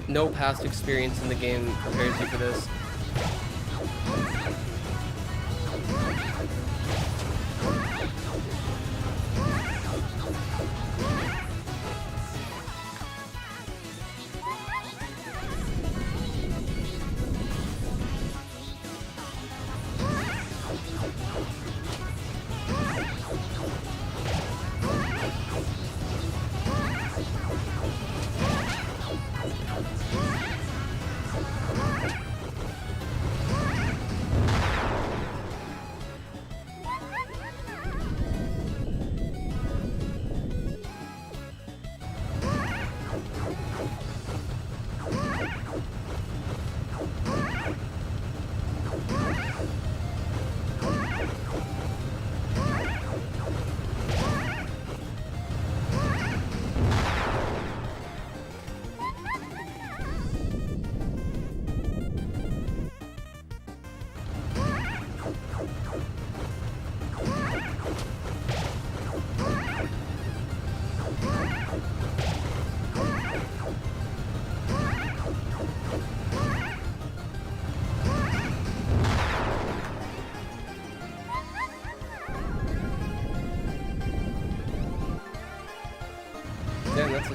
No past experience in the game prepares you for this.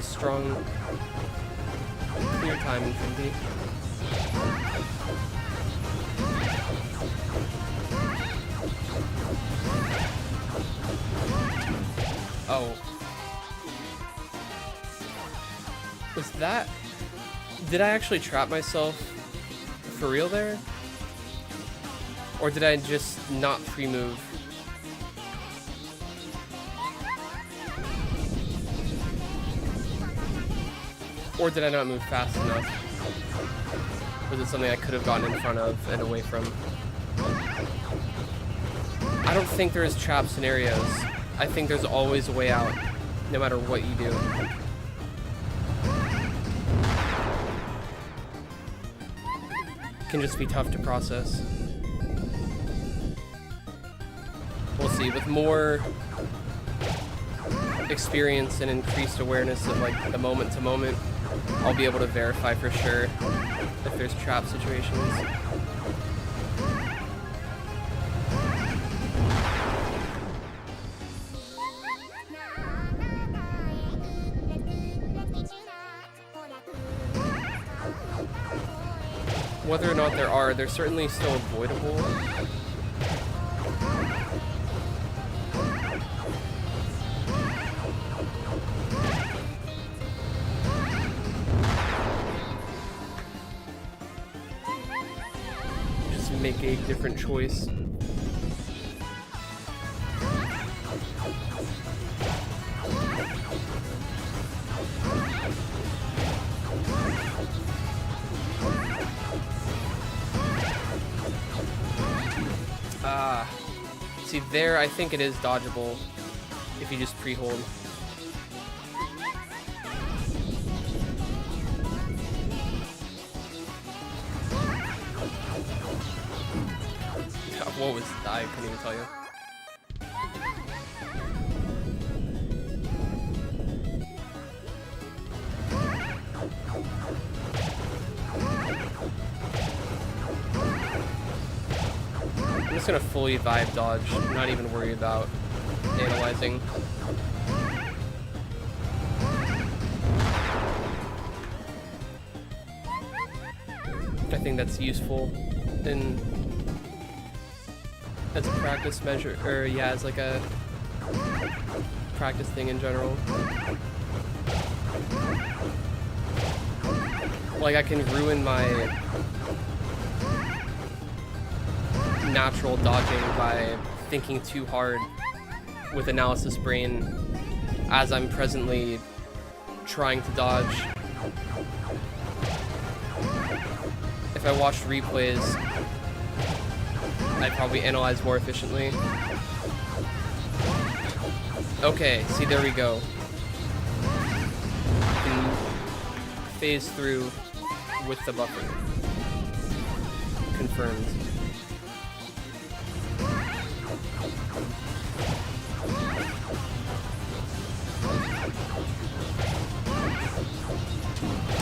a strong clear time infinity. Oh. Was that... Did I actually trap myself for real there? Or did I just not pre-move? Or did I not move fast enough? Was it something I could have gotten in front of and away from? I don't think there's trap scenarios. I think there's always a way out, no matter what you do. It can just be tough to process. We'll see. With more experience and increased awareness of like the moment to moment, I'll be able to verify for sure if there's trap situations. Whether or not there are, they're certainly still avoidable. Just make a different choice. See there, I think it is dodgeable if you just pre-hold. What was that? I couldn't even tell you. I'm just gonna fully vibe dodge, not even worry about analyzing. I think that's useful in as a practice measure, or yeah, as like a practice thing in general. Like I can ruin my natural dodging by thinking too hard with analysis brain as I'm presently trying to dodge. If I watched replays, I'd probably analyze more efficiently. Okay, see, there we go. You can phase through with the buffer. Confirmed.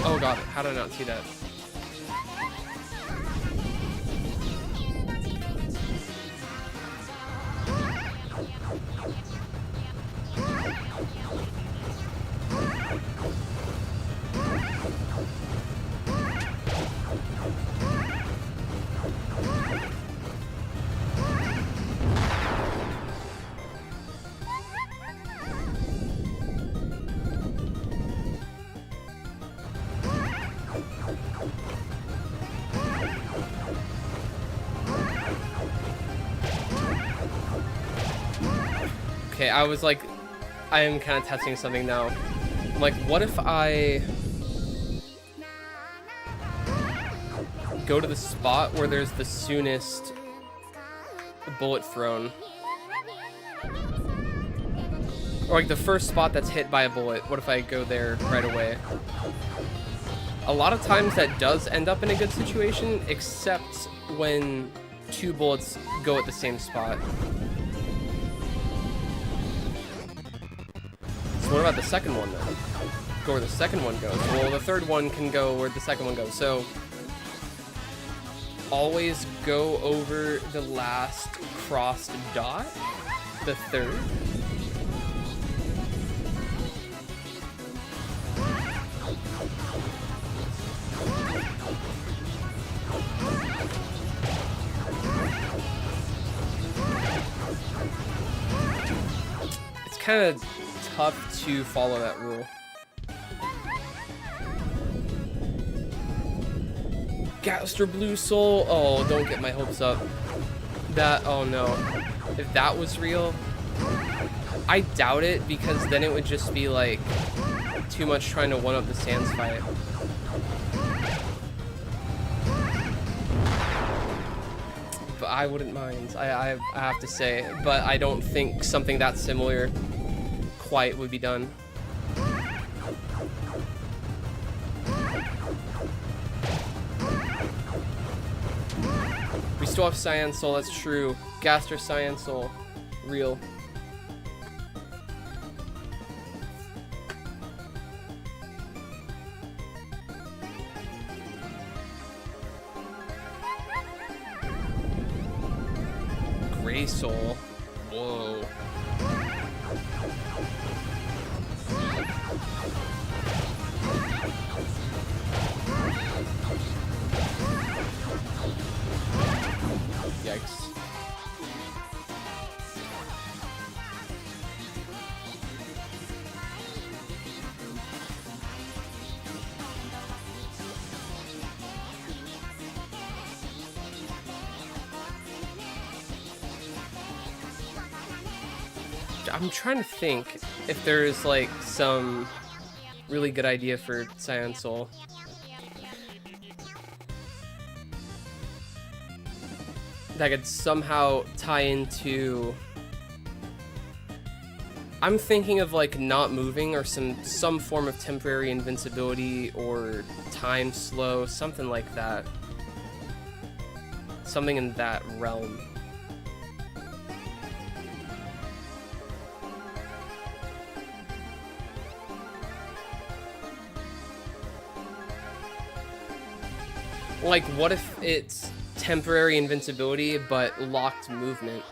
Oh god, how did I not see that? Okay, I was like, I am kind of testing something now. I'm like, what if I go to the spot where there's the soonest bullet thrown? Or like the first spot that's hit by a bullet, what if I go there right away? A lot of times that does end up in a good situation, except when two bullets go at the same spot. So what about the second one then? Go where the second one goes. Well, the third one can go where the second one goes. So always go over the last crossed dot, the third. kind of tough to follow that rule. Gaster Blue Soul. Oh, don't get my hopes up. That, oh no. If that was real, I doubt it, because then it would just be like too much trying to one-up the Sans fight. But I wouldn't mind, I have to say, but I don't think something that similar quite would be done. We still have Cyan Soul, that's true. Gaster Cyan Soul, real. Gray Soul, whoa. Yikes. I'm trying to think if there's like some really good idea for Cyan Soul. That could somehow tie into... I'm thinking of like not moving, or some form of temporary invincibility or time slow, something like that. Something in that realm. Like, what if it's temporary invincibility but locked movement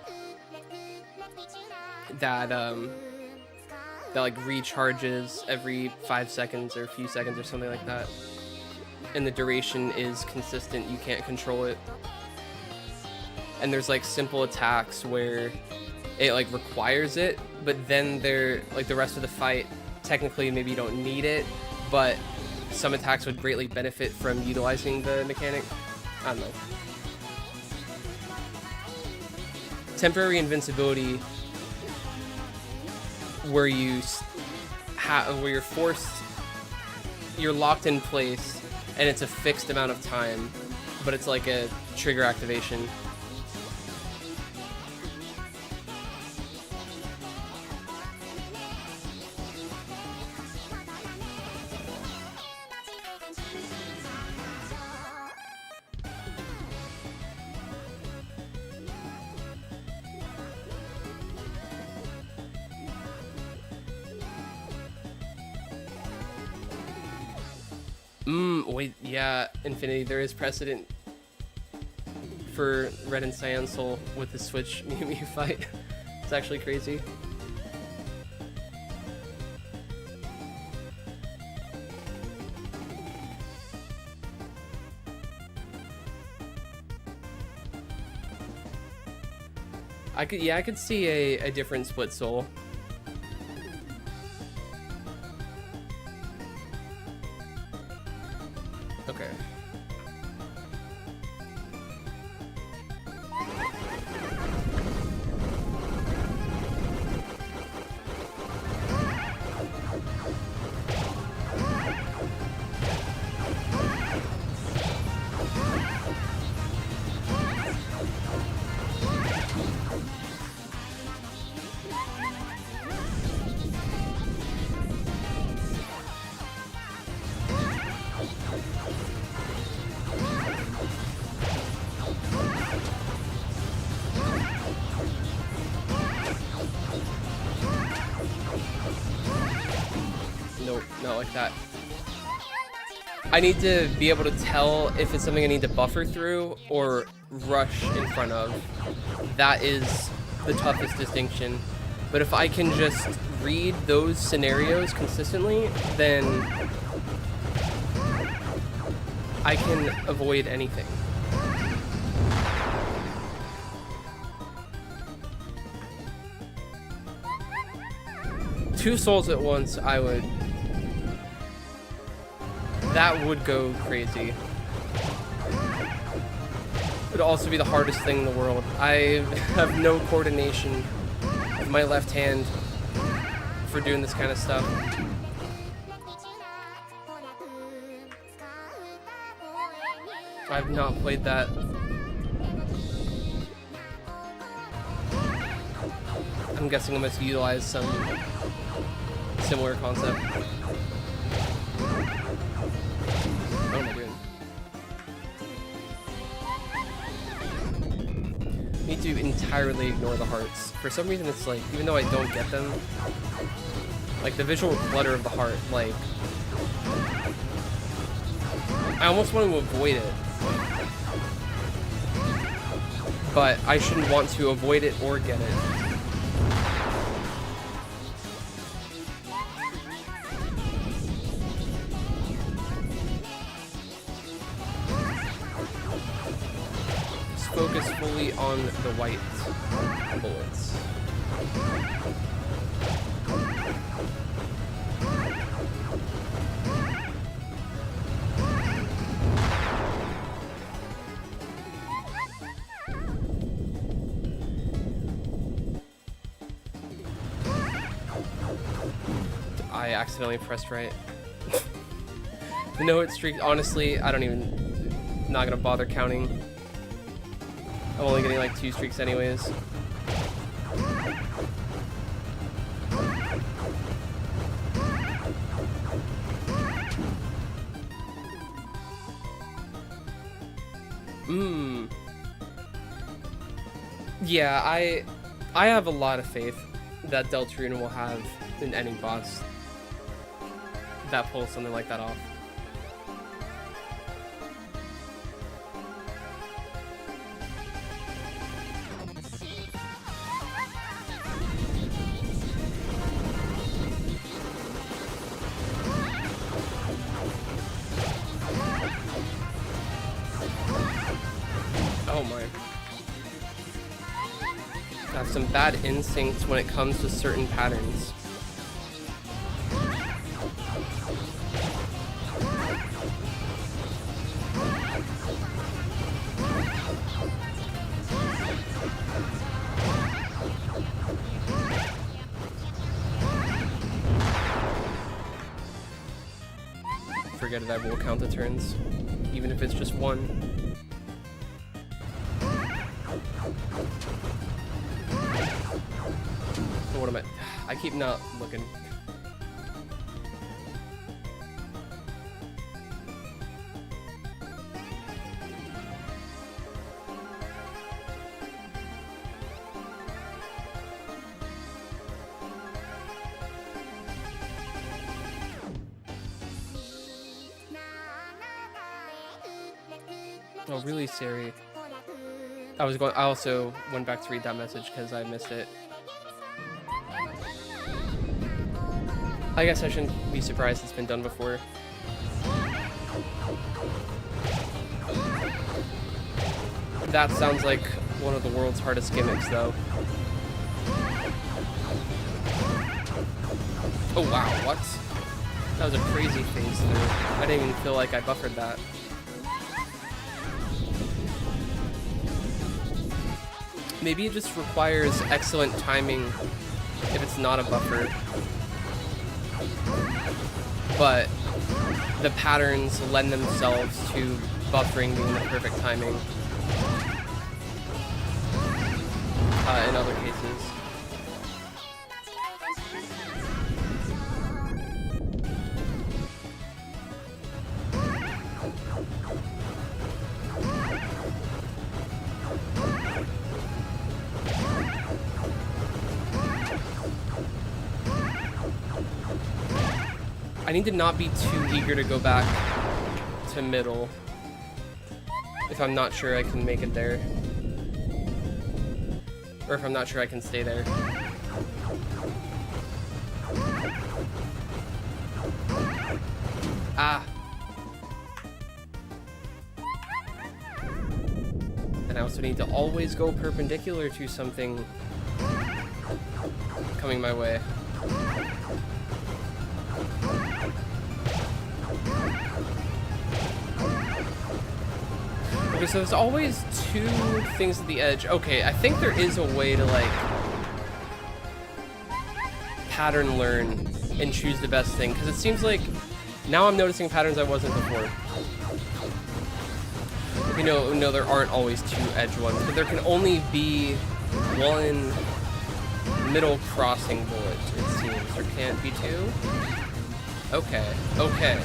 that like recharges every 5 seconds or a few seconds or something like that, and the duration is consistent, you can't control it. And there's like simple attacks where it like requires it, but then they're like the rest of the fight technically maybe you don't need it, but some attacks would greatly benefit from utilizing the mechanic. I don't know. Temporary invincibility, where you're forced, you're locked in place, and it's a fixed amount of time, but it's like a trigger activation. Wait, yeah, Infinity, there is precedent for Red and Cyan Soul with the Switch Mew Mew fight. It's actually crazy. I could see a different split soul. Okay. Nope, not like that. I need to be able to tell if it's something I need to buffer through or rush in front of. That is the toughest distinction. But if I can just read those scenarios consistently, then I can avoid anything. 2 souls at once, that would go crazy. It would also be the hardest thing in the world. I have no coordination with my left hand for doing this kind of stuff. I've not played that. I'm guessing I must utilize some similar concept. What am I doing? Need to entirely ignore the hearts. For some reason it's like, even though I don't get them, like the visual clutter of the heart, like, I almost want to avoid it. But I shouldn't want to avoid it or get it. Just focus fully on the white bullets. I accidentally pressed right. The no-hit streak, honestly, I don't even, not gonna bother counting. I'm only getting like 2 streaks anyways. Yeah, I have a lot of faith that Deltarune will have in any boss that pulls something like that off. Oh my. I have some bad instincts when it comes to certain patterns. Forget it, I will count the turns, even if it's just 1. So what am I keep not looking. Oh, really, Siri? I also went back to read that message because I missed it. I guess I shouldn't be surprised it's been done before. That sounds like one of the world's hardest gimmicks, though. Oh wow, what? That was a crazy phase through. I didn't even feel like I buffered that. Maybe it just requires excellent timing if it's not a buffer. But the patterns lend themselves to buffering being the perfect timing in other cases. I need to not be too eager to go back to middle if I'm not sure I can make it there. Or if I'm not sure I can stay there. Ah. And I also need to always go perpendicular to something coming my way. Okay, so there's always two things at the edge. Okay, I think there is a way to, like, pattern learn and choose the best thing, because it seems like now I'm noticing patterns I wasn't before. Okay, no, there aren't always two edge ones, but there can only be one middle crossing bullet, it seems. There can't be two? Okay, okay.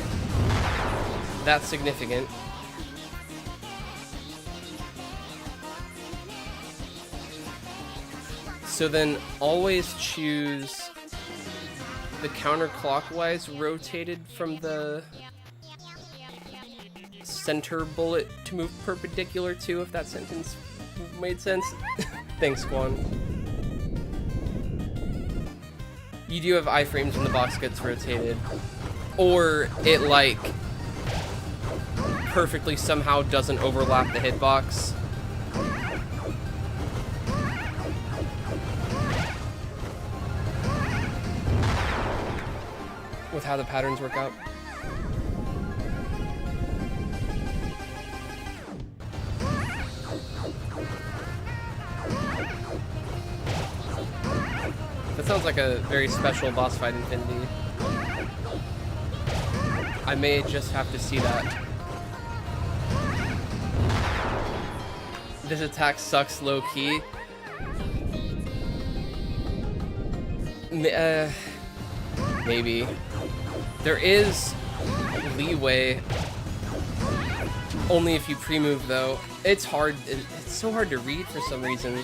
That's significant. So then always choose the counterclockwise rotated from the center bullet to move perpendicular to, if that sentence made sense. Thanks, Quan. You do have iframes when the box gets rotated. Or it, like, perfectly somehow doesn't overlap the hitbox. With how the patterns work out. That sounds like a very special boss fight Infinity. I may just have to see that. This attack sucks low-key. Maybe. There is leeway. Only if you pre-move, though. It's hard. It's so hard to read for some reason.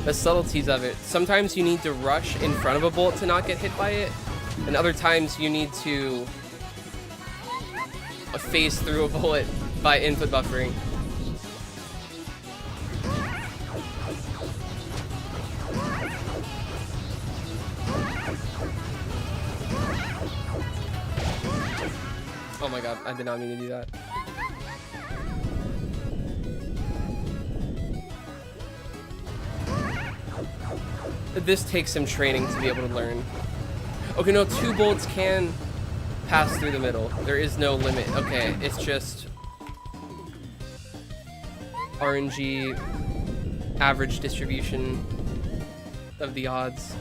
The subtleties of it. Sometimes you need to rush in front of a bullet to not get hit by it. And other times you need to phase through a bullet by input buffering. Oh my god, I did not mean to do that. This takes some training to be able to learn. Okay, no, two bullets can pass through the middle. There is no limit. Okay, it's just RNG average distribution of the odds.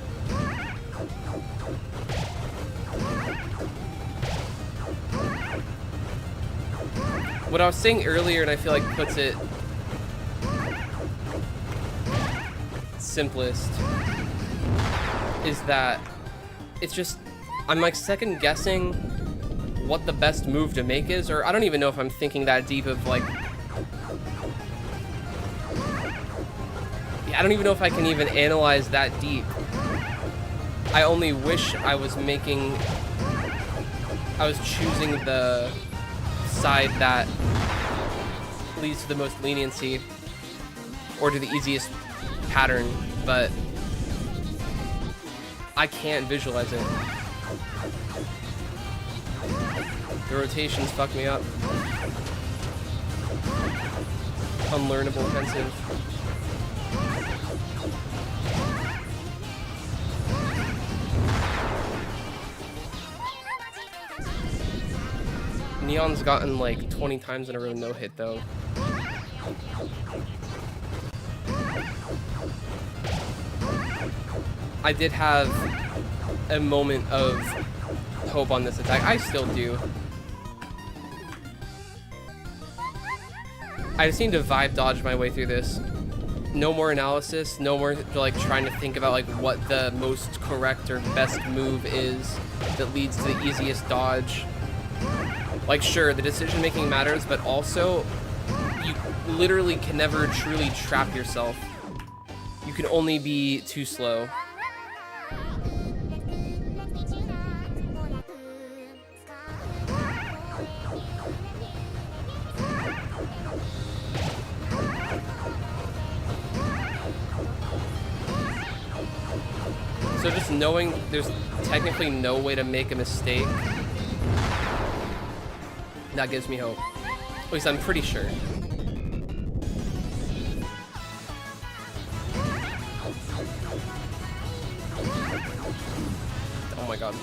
What I was saying earlier, and I feel like puts it simplest, is that it's just, I'm like second guessing what the best move to make is, or I don't even know if I'm thinking that deep of like, I don't even know if I can even analyze that deep. I only wish I was choosing the side that leads to the most leniency or to the easiest pattern, but I can't visualize it. The rotations fuck me up. Unlearnable offensive. Neon's gotten like 20 times in a row no hit though. I did have a moment of hope on this attack. I still do. I just need to vibe dodge my way through this. No more analysis, no more like trying to think about like what the most correct or best move is that leads to the easiest dodge. Like sure, the decision making matters, but also you literally can never truly trap yourself. You can only be too slow. So just knowing there's technically no way to make a mistake, that gives me hope. At least I'm pretty sure. Oh my god.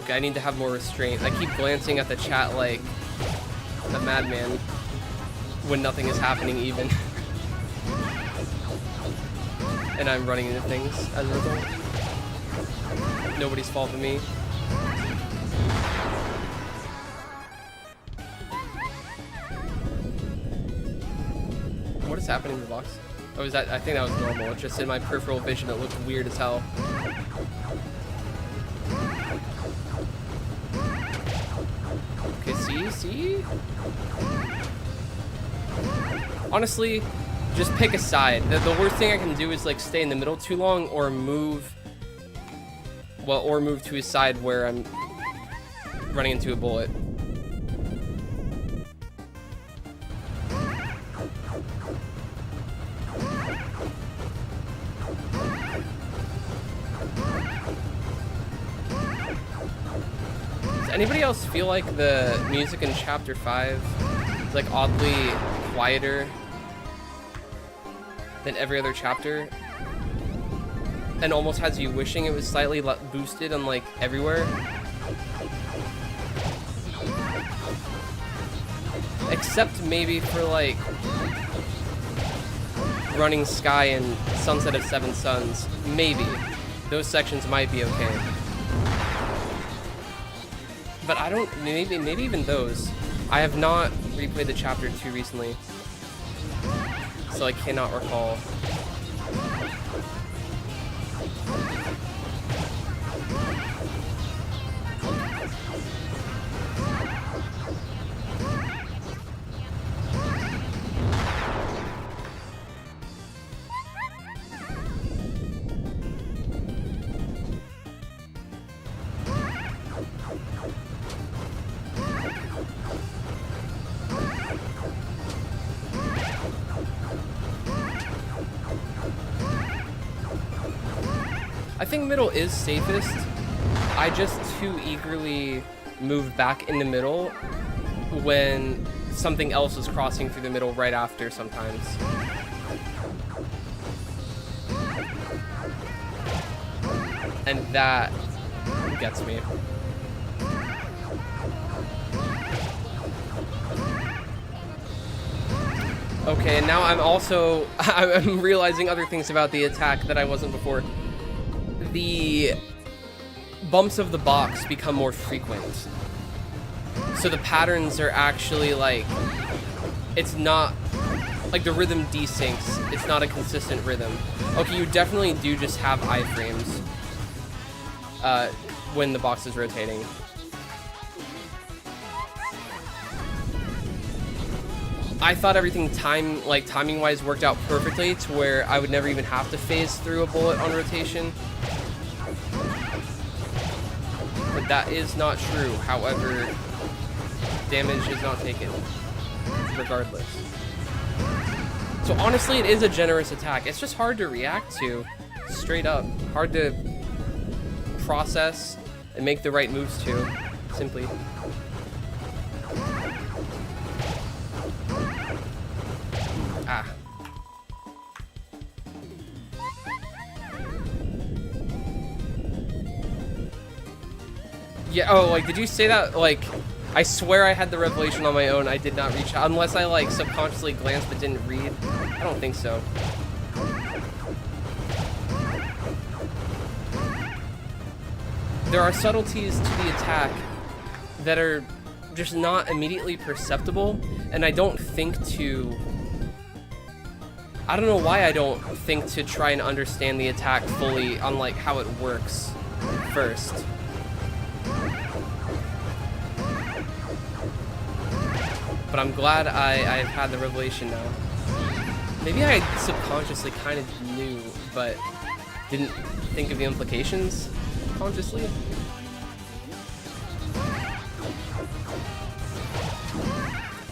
Okay, I need to have more restraint. I keep glancing at the chat like a madman when nothing is happening even. And I'm running into things as a result. Nobody's fault but me. What is happening in the box? Oh, is that? I think that was normal. It's just in my peripheral vision. It looked weird as hell. Okay, see? Honestly, just pick a side. The worst thing I can do is like stay in the middle too long or move. Well, or move to a side where I'm running into a bullet. Does anybody else feel like the music in Chapter 5 is like oddly quieter than every other chapter? And almost has you wishing it was slightly boosted on like everywhere? Except maybe for like Running Sky and Sunset of Seven Suns. Maybe. Those sections might be okay. But I don't, maybe even those. I have not replayed the chapter 2 recently, so I cannot recall. I think middle is safest. I just too eagerly move back in the middle when something else is crossing through the middle right after sometimes. And that gets me. Okay, and now I'm realizing other things about the attack that I wasn't before. The bumps of the box become more frequent. So the patterns are actually like, it's not, like the rhythm desyncs. It's not a consistent rhythm. Okay, you definitely do just have iframes when the box is rotating. I thought everything timing-wise worked out perfectly to where I would never even have to phase through a bullet on rotation. But that is not true. However, damage is not taken, regardless. So honestly, it is a generous attack. It's just hard to react to, straight up. Hard to process and make the right moves to, simply. Ah. Yeah, oh, like, did you say that? Like, I swear I had the revelation on my own. I did not reach out. Unless I, like, subconsciously glanced but didn't read. I don't think so. There are subtleties to the attack that are just not immediately perceptible, and I don't think to... I don't know why I don't think to try and understand the attack fully on, like, how it works first. But I'm glad I've had the revelation now. Maybe I subconsciously kind of knew, but didn't think of the implications consciously.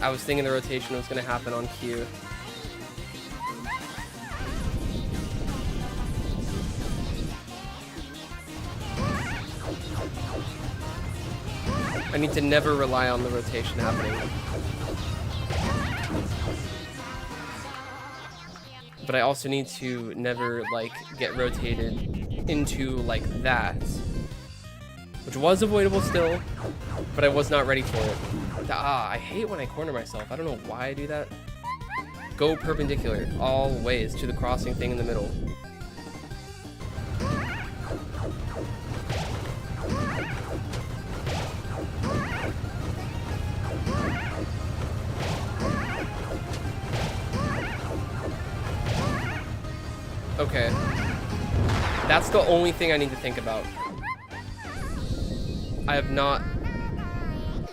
I was thinking the rotation was going to happen on cue. I need to never rely on the rotation happening. but I also need to never like get rotated into like that, which was avoidable still, but I was not ready for it. I hate when I corner myself. I don't know why I do that. Go perpendicular all ways to the crossing thing in the middle. Okay. That's the only thing I need to think about. I have not...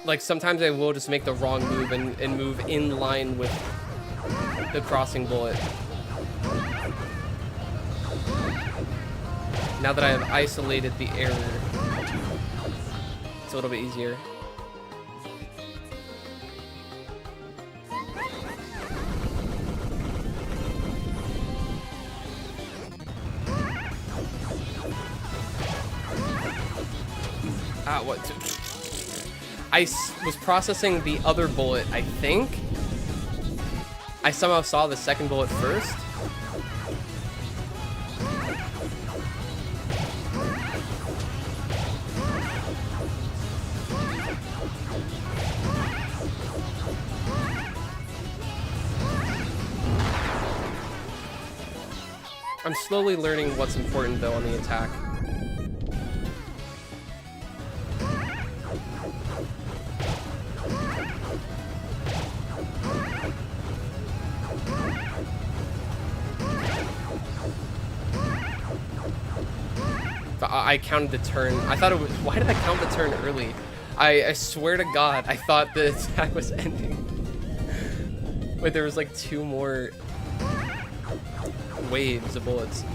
Like, sometimes I will just make the wrong move and move in line with the crossing bullet. Now that I have isolated the error, it's a little bit easier. What? I was processing the other bullet, I think. I somehow saw the second bullet first. I'm slowly learning what's important though on the attack. I counted the turn. I thought it was... Why did I count the turn early? I swear to God, I thought the attack was ending. Wait, there was like 2 more waves of bullets.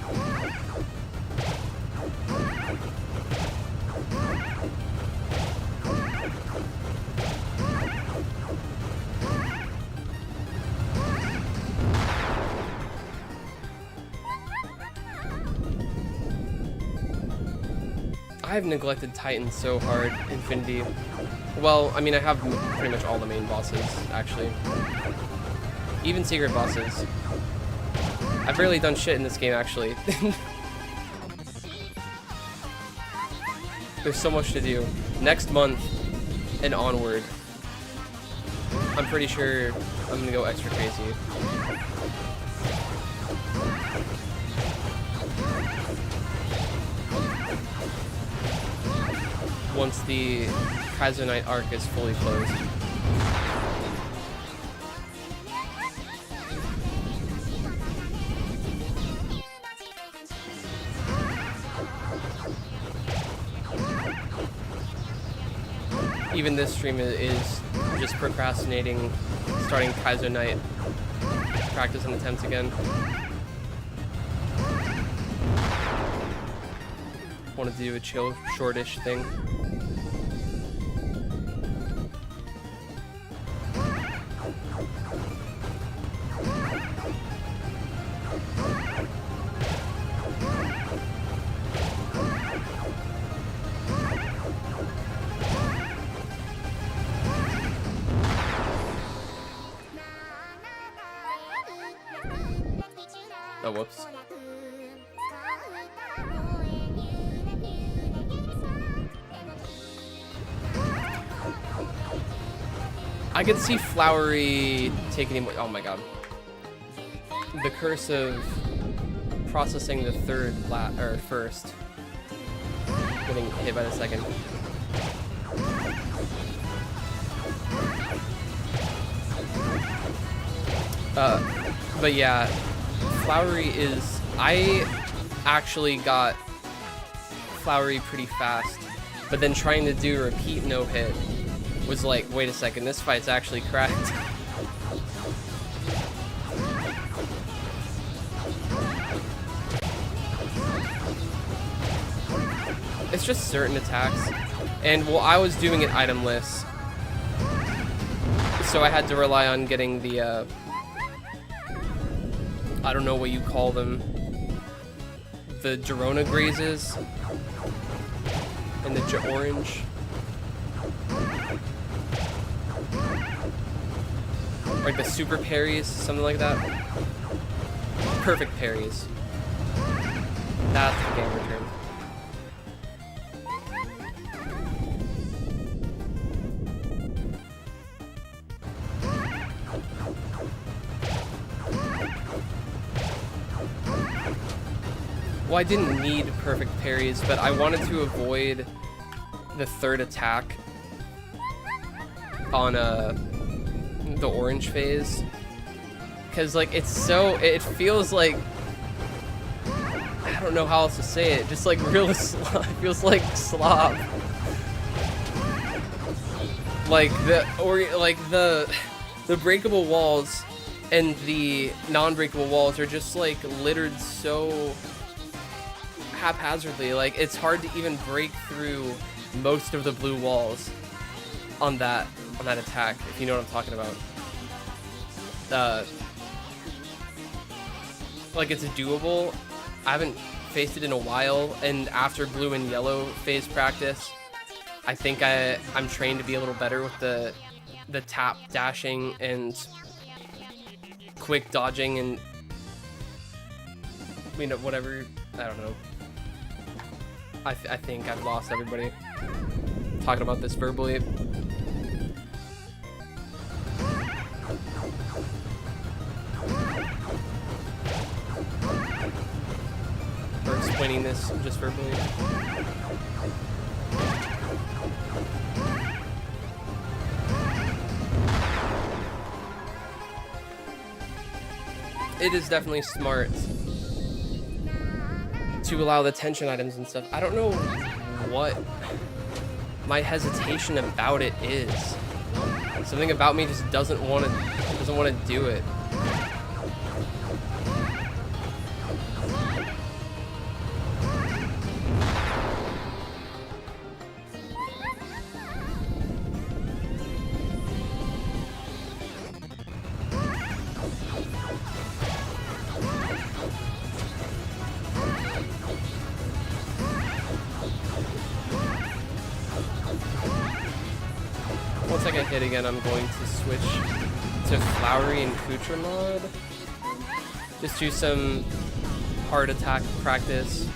I've neglected Titan so hard, Infinity. Well, I mean, I have pretty much all the main bosses, actually. Even secret bosses. I've barely done shit in this game, actually. There's so much to do. Next month and onward, I'm pretty sure I'm gonna go extra crazy. Once the Kaiser Knight arc is fully closed. Even this stream is just procrastinating starting Kaiser Knight practice and attempts again. Want to do a chill, shortish thing. Oh, whoops. I could see Flowery taking him. Oh my god. The curse of processing the first. Getting hit by the second. But yeah, Flowery is... I actually got Flowery pretty fast, but then trying to do a repeat no-hit was like, wait a second, this fight's actually cracked. It's just certain attacks. And, well, I was doing it itemless, so I had to rely on getting the, I don't know what you call them, the Girona Grazes, and the Orange. Like the super parries, something like that. perfect parries. That's the gamer term. Well, I didn't need perfect parries, but I wanted to avoid the third attack on the orange phase. Because, like, it's so... It feels like... I don't know how else to say it. Just, like, real slop. It feels like slop. Like, the breakable walls and the non-breakable walls are just, like, littered so haphazardly. Like, it's hard to even break through most of the blue walls on that attack, if you know what I'm talking about. Like, it's doable. I haven't faced it in a while, and after blue and yellow phase practice, I think I'm trained to be a little better with the tap dashing and quick dodging and, you know, whatever. I don't know. I think I've lost everybody talking about this verbally. Or explaining this just verbally. It is definitely smart to allow the tension items and stuff. I don't know what my hesitation about it is. Something about me just doesn't want to do it. Once I get hit again, I'm going to switch to Flowery and Kutra mod. Just do some hard attack practice.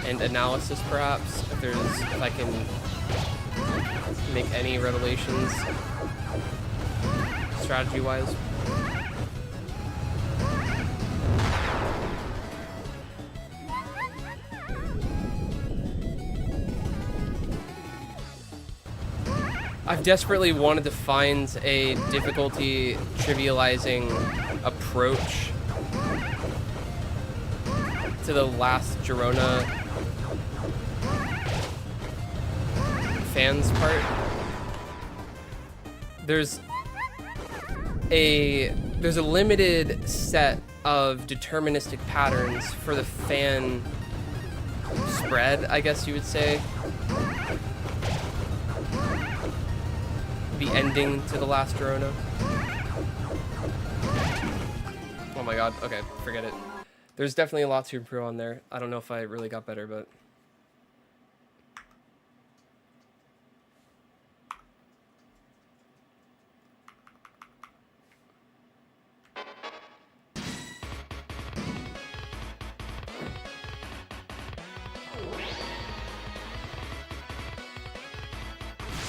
And analysis, perhaps, if I can make any revelations strategy-wise. I've desperately wanted to find a difficulty trivializing approach to the last Girona fans part. There's a limited set of deterministic patterns for the fan spread, I guess you would say. The ending to the last Girona. Oh my god, okay, forget it. There's definitely a lot to improve on there. I don't know if I really got better, but...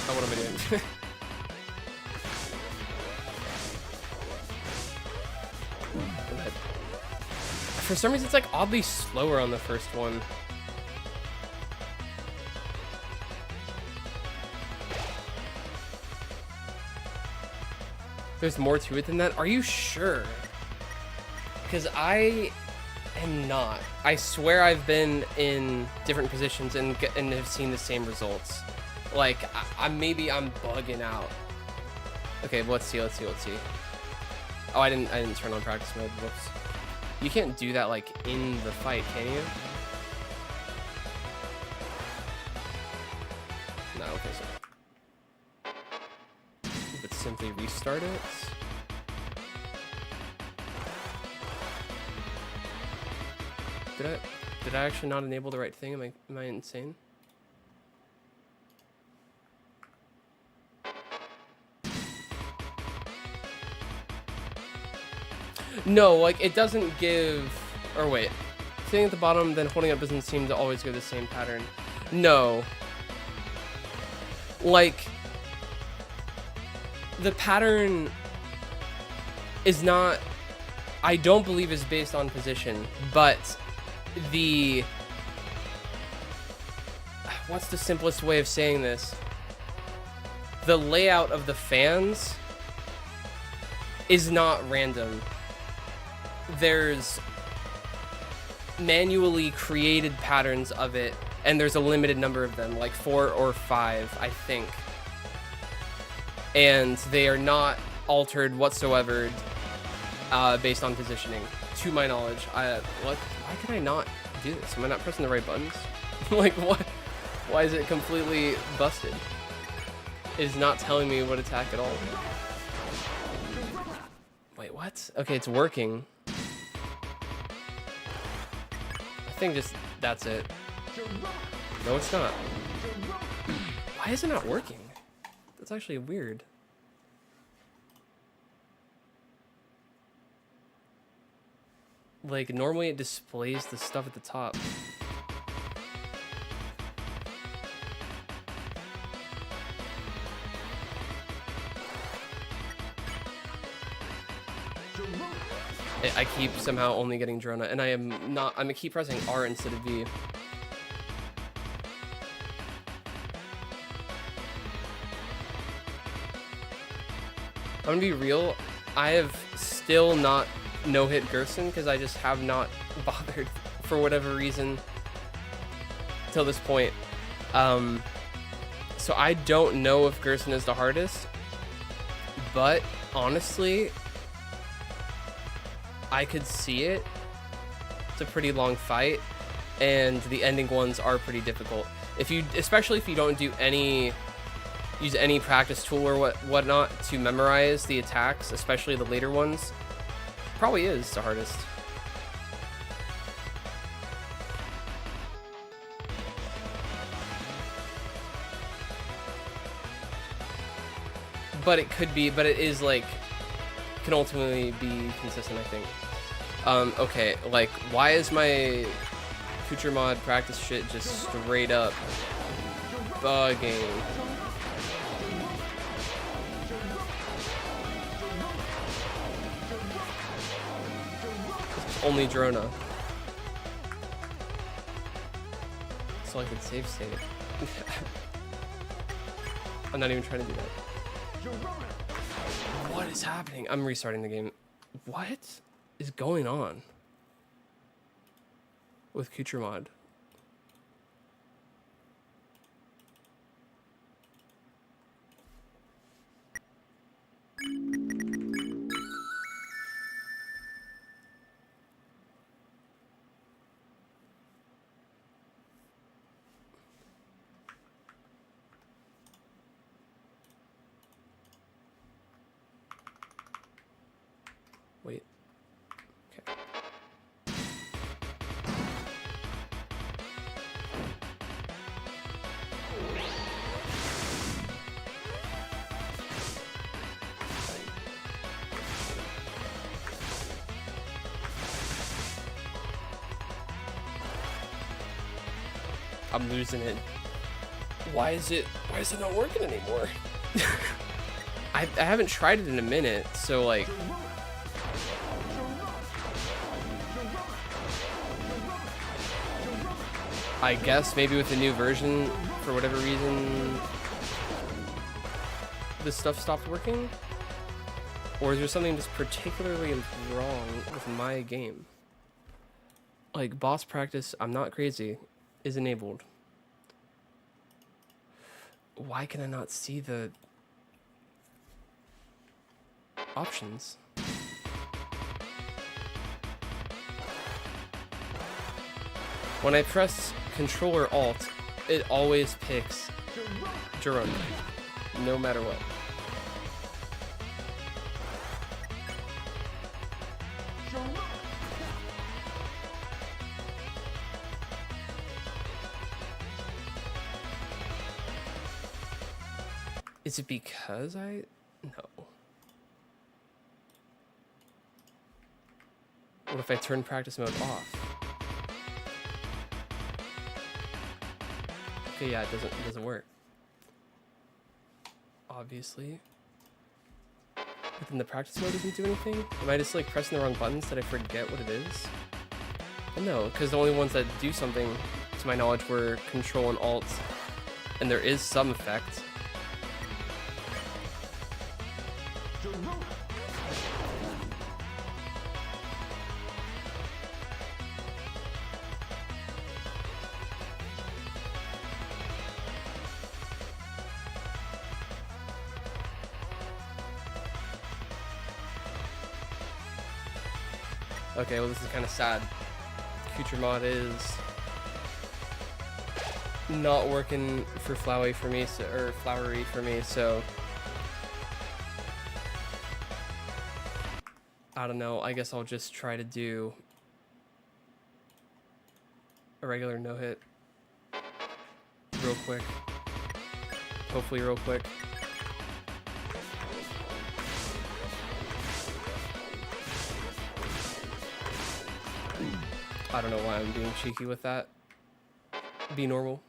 Oh, what am I doing? For some reason, it's like oddly slower on the first one. There's more to it than that? Are you sure? Because I am not. I swear I've been in different positions and have seen the same results. Like, maybe I'm bugging out. Okay, let's see. Oh, I didn't turn on practice mode. Whoops. You can't do that, like, in the fight, can you? No, I don't think so. But simply restart it. Did I actually not enable the right thing? Am I insane? No, like, it doesn't give... Or wait. Sitting at the bottom, then holding up doesn't seem to always go the same pattern. No. Like, the pattern is not... I don't believe is based on position, but the... What's the simplest way of saying this? The layout of the fans is not random. There's manually created patterns of it, and there's a limited number of them, like 4 or 5, I think. And they are not altered whatsoever based on positioning, to my knowledge. Why can I not do this? Am I not pressing the right buttons? Like, what? Why is it completely busted? It is not telling me what attack at all. Wait, what? Okay, it's working. I think just that's it. No, it's not. Why is it not working? That's actually weird. Like, normally it displays the stuff at the top. I keep somehow only getting Drona, and I am not. I'm gonna keep pressing R instead of V. I'm gonna be real. I have still not no-hit Gerson because I just have not bothered for whatever reason till this point. So I don't know if Gerson is the hardest, but honestly, I could see it. It's a pretty long fight, and the ending ones are pretty difficult. Especially if you don't do use any practice tool or whatnot to memorize the attacks, especially the later ones, probably is the hardest. But it could be, but it is like, can ultimately be consistent, I think. Okay, like, why is my future mod practice shit just straight up bugging? It's only Drona. So I could save state. I'm not even trying to do that. What is happening? I'm restarting the game. What is going on with Kucher mod? Wait. Okay. I'm losing it. Why is it not working anymore? I haven't tried it in a minute, so like, I guess maybe with the new version, for whatever reason, this stuff stopped working? Or is there something just particularly wrong with my game? Like, boss practice, I'm not crazy, is enabled. Why can I not see the options? When I press Control or Alt, it always picks Jerome, no matter what. Is it because no. if I turn practice mode off? Okay, yeah, it doesn't work. Obviously. But then the practice mode doesn't do anything? Am I just like pressing the wrong buttons that I forget what it is? Well, no, because the only ones that do something, to my knowledge, were Control and Alt, and there is some effect. Okay, well this is kind of sad. Future mod is not working for Flowery for me, so I don't know. I guess I'll just try to do a regular no-hit real quick. Hopefully real quick. I don't know why I'm being cheeky with that. Be normal.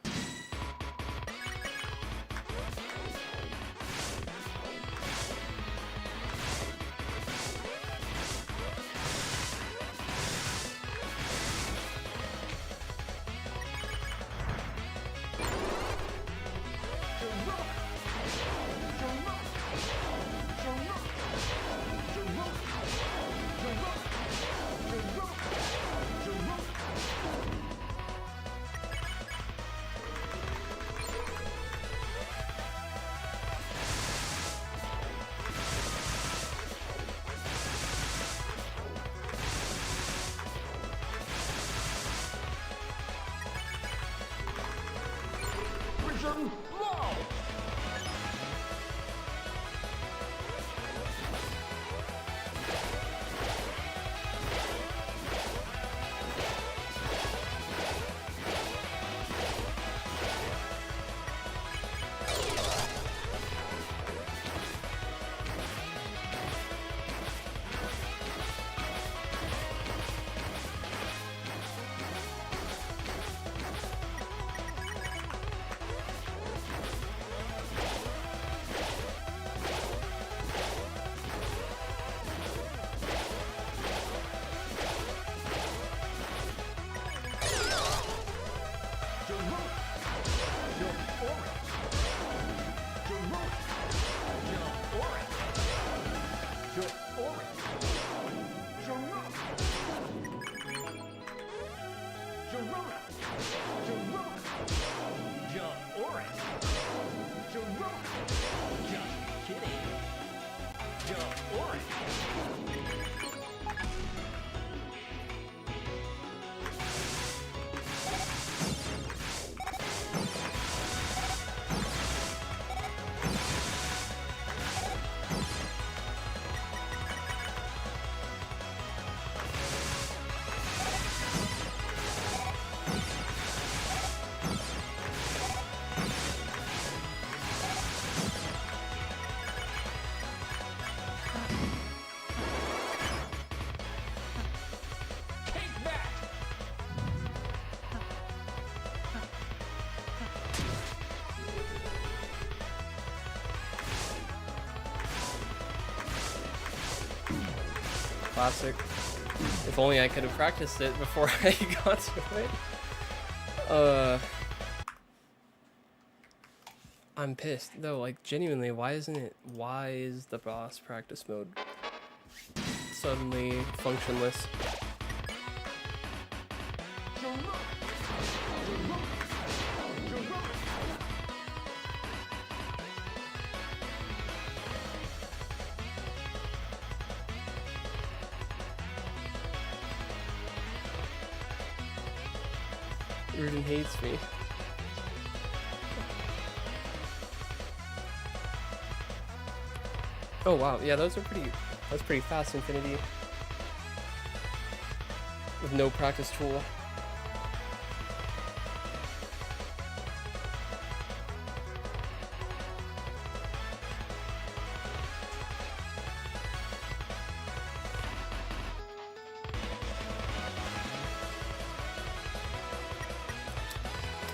Classic. If only I could have practiced it before I got to it. I'm pissed though, like genuinely, why is the boss practice mode suddenly functionless? Rudin hates me. Oh wow, yeah, that's pretty fast, Infinity. With no practice tool.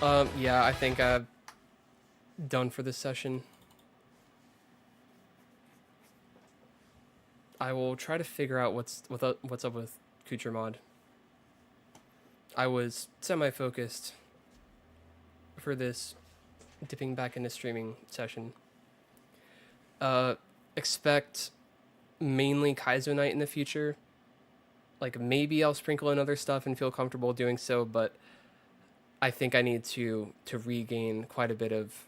Yeah, I think I'm done for this session. I will try to figure out what's up with Kucher Mod. I was semi-focused for this dipping back into streaming session. Expect mainly Kaizo Night in the future. Like maybe I'll sprinkle in other stuff and feel comfortable doing so, but I think I need to regain quite a bit of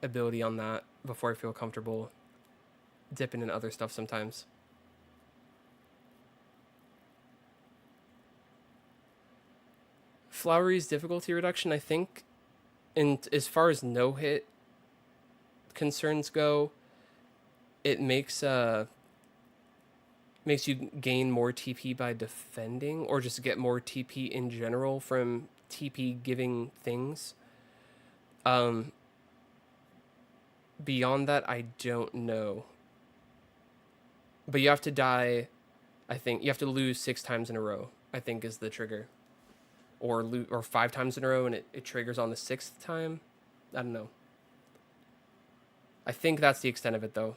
ability on that before I feel comfortable dipping in other stuff sometimes. Flowery's difficulty reduction, I think, in as far as no hit concerns go, it makes you gain more TP by defending, or just get more TP in general from TP giving things. Beyond that, I don't know. But you have to die. I think you have to lose 6 times in a row, I think, is the trigger. Or 5 times in a row and it triggers on the 6th time. I don't know. I think that's the extent of it, though.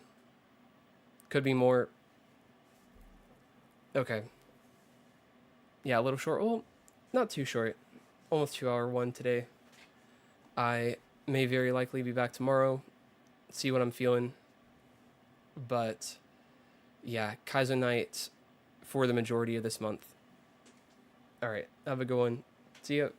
Could be more. Okay. Yeah, a little short. Well, not too short. Almost 2-hour one today. I may very likely be back tomorrow. See what I'm feeling. But yeah, Kaizo Night for the majority of this month. All right, have a good one. See ya.